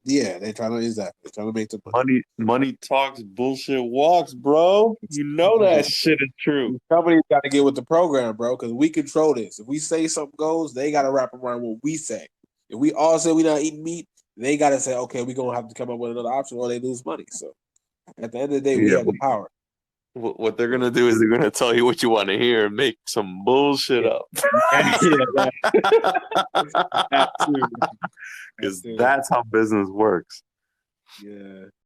yeah, they're trying to exactly they're trying to make the money. Money talks, bullshit walks, bro. You know that shit is true. These companies got to get with the program, bro, because we control this. If we say something goes, they got to wrap around what we say. If we all say we're not eating meat, they got to say, okay, we're gonna have to come up with another option, or they lose money. So at the end of the day, we Yeah, have the power. what they're gonna do is they're gonna tell you what you want to hear and make some bullshit Yeah, up. yeah, that too. That Because too. that's how business works. Yeah.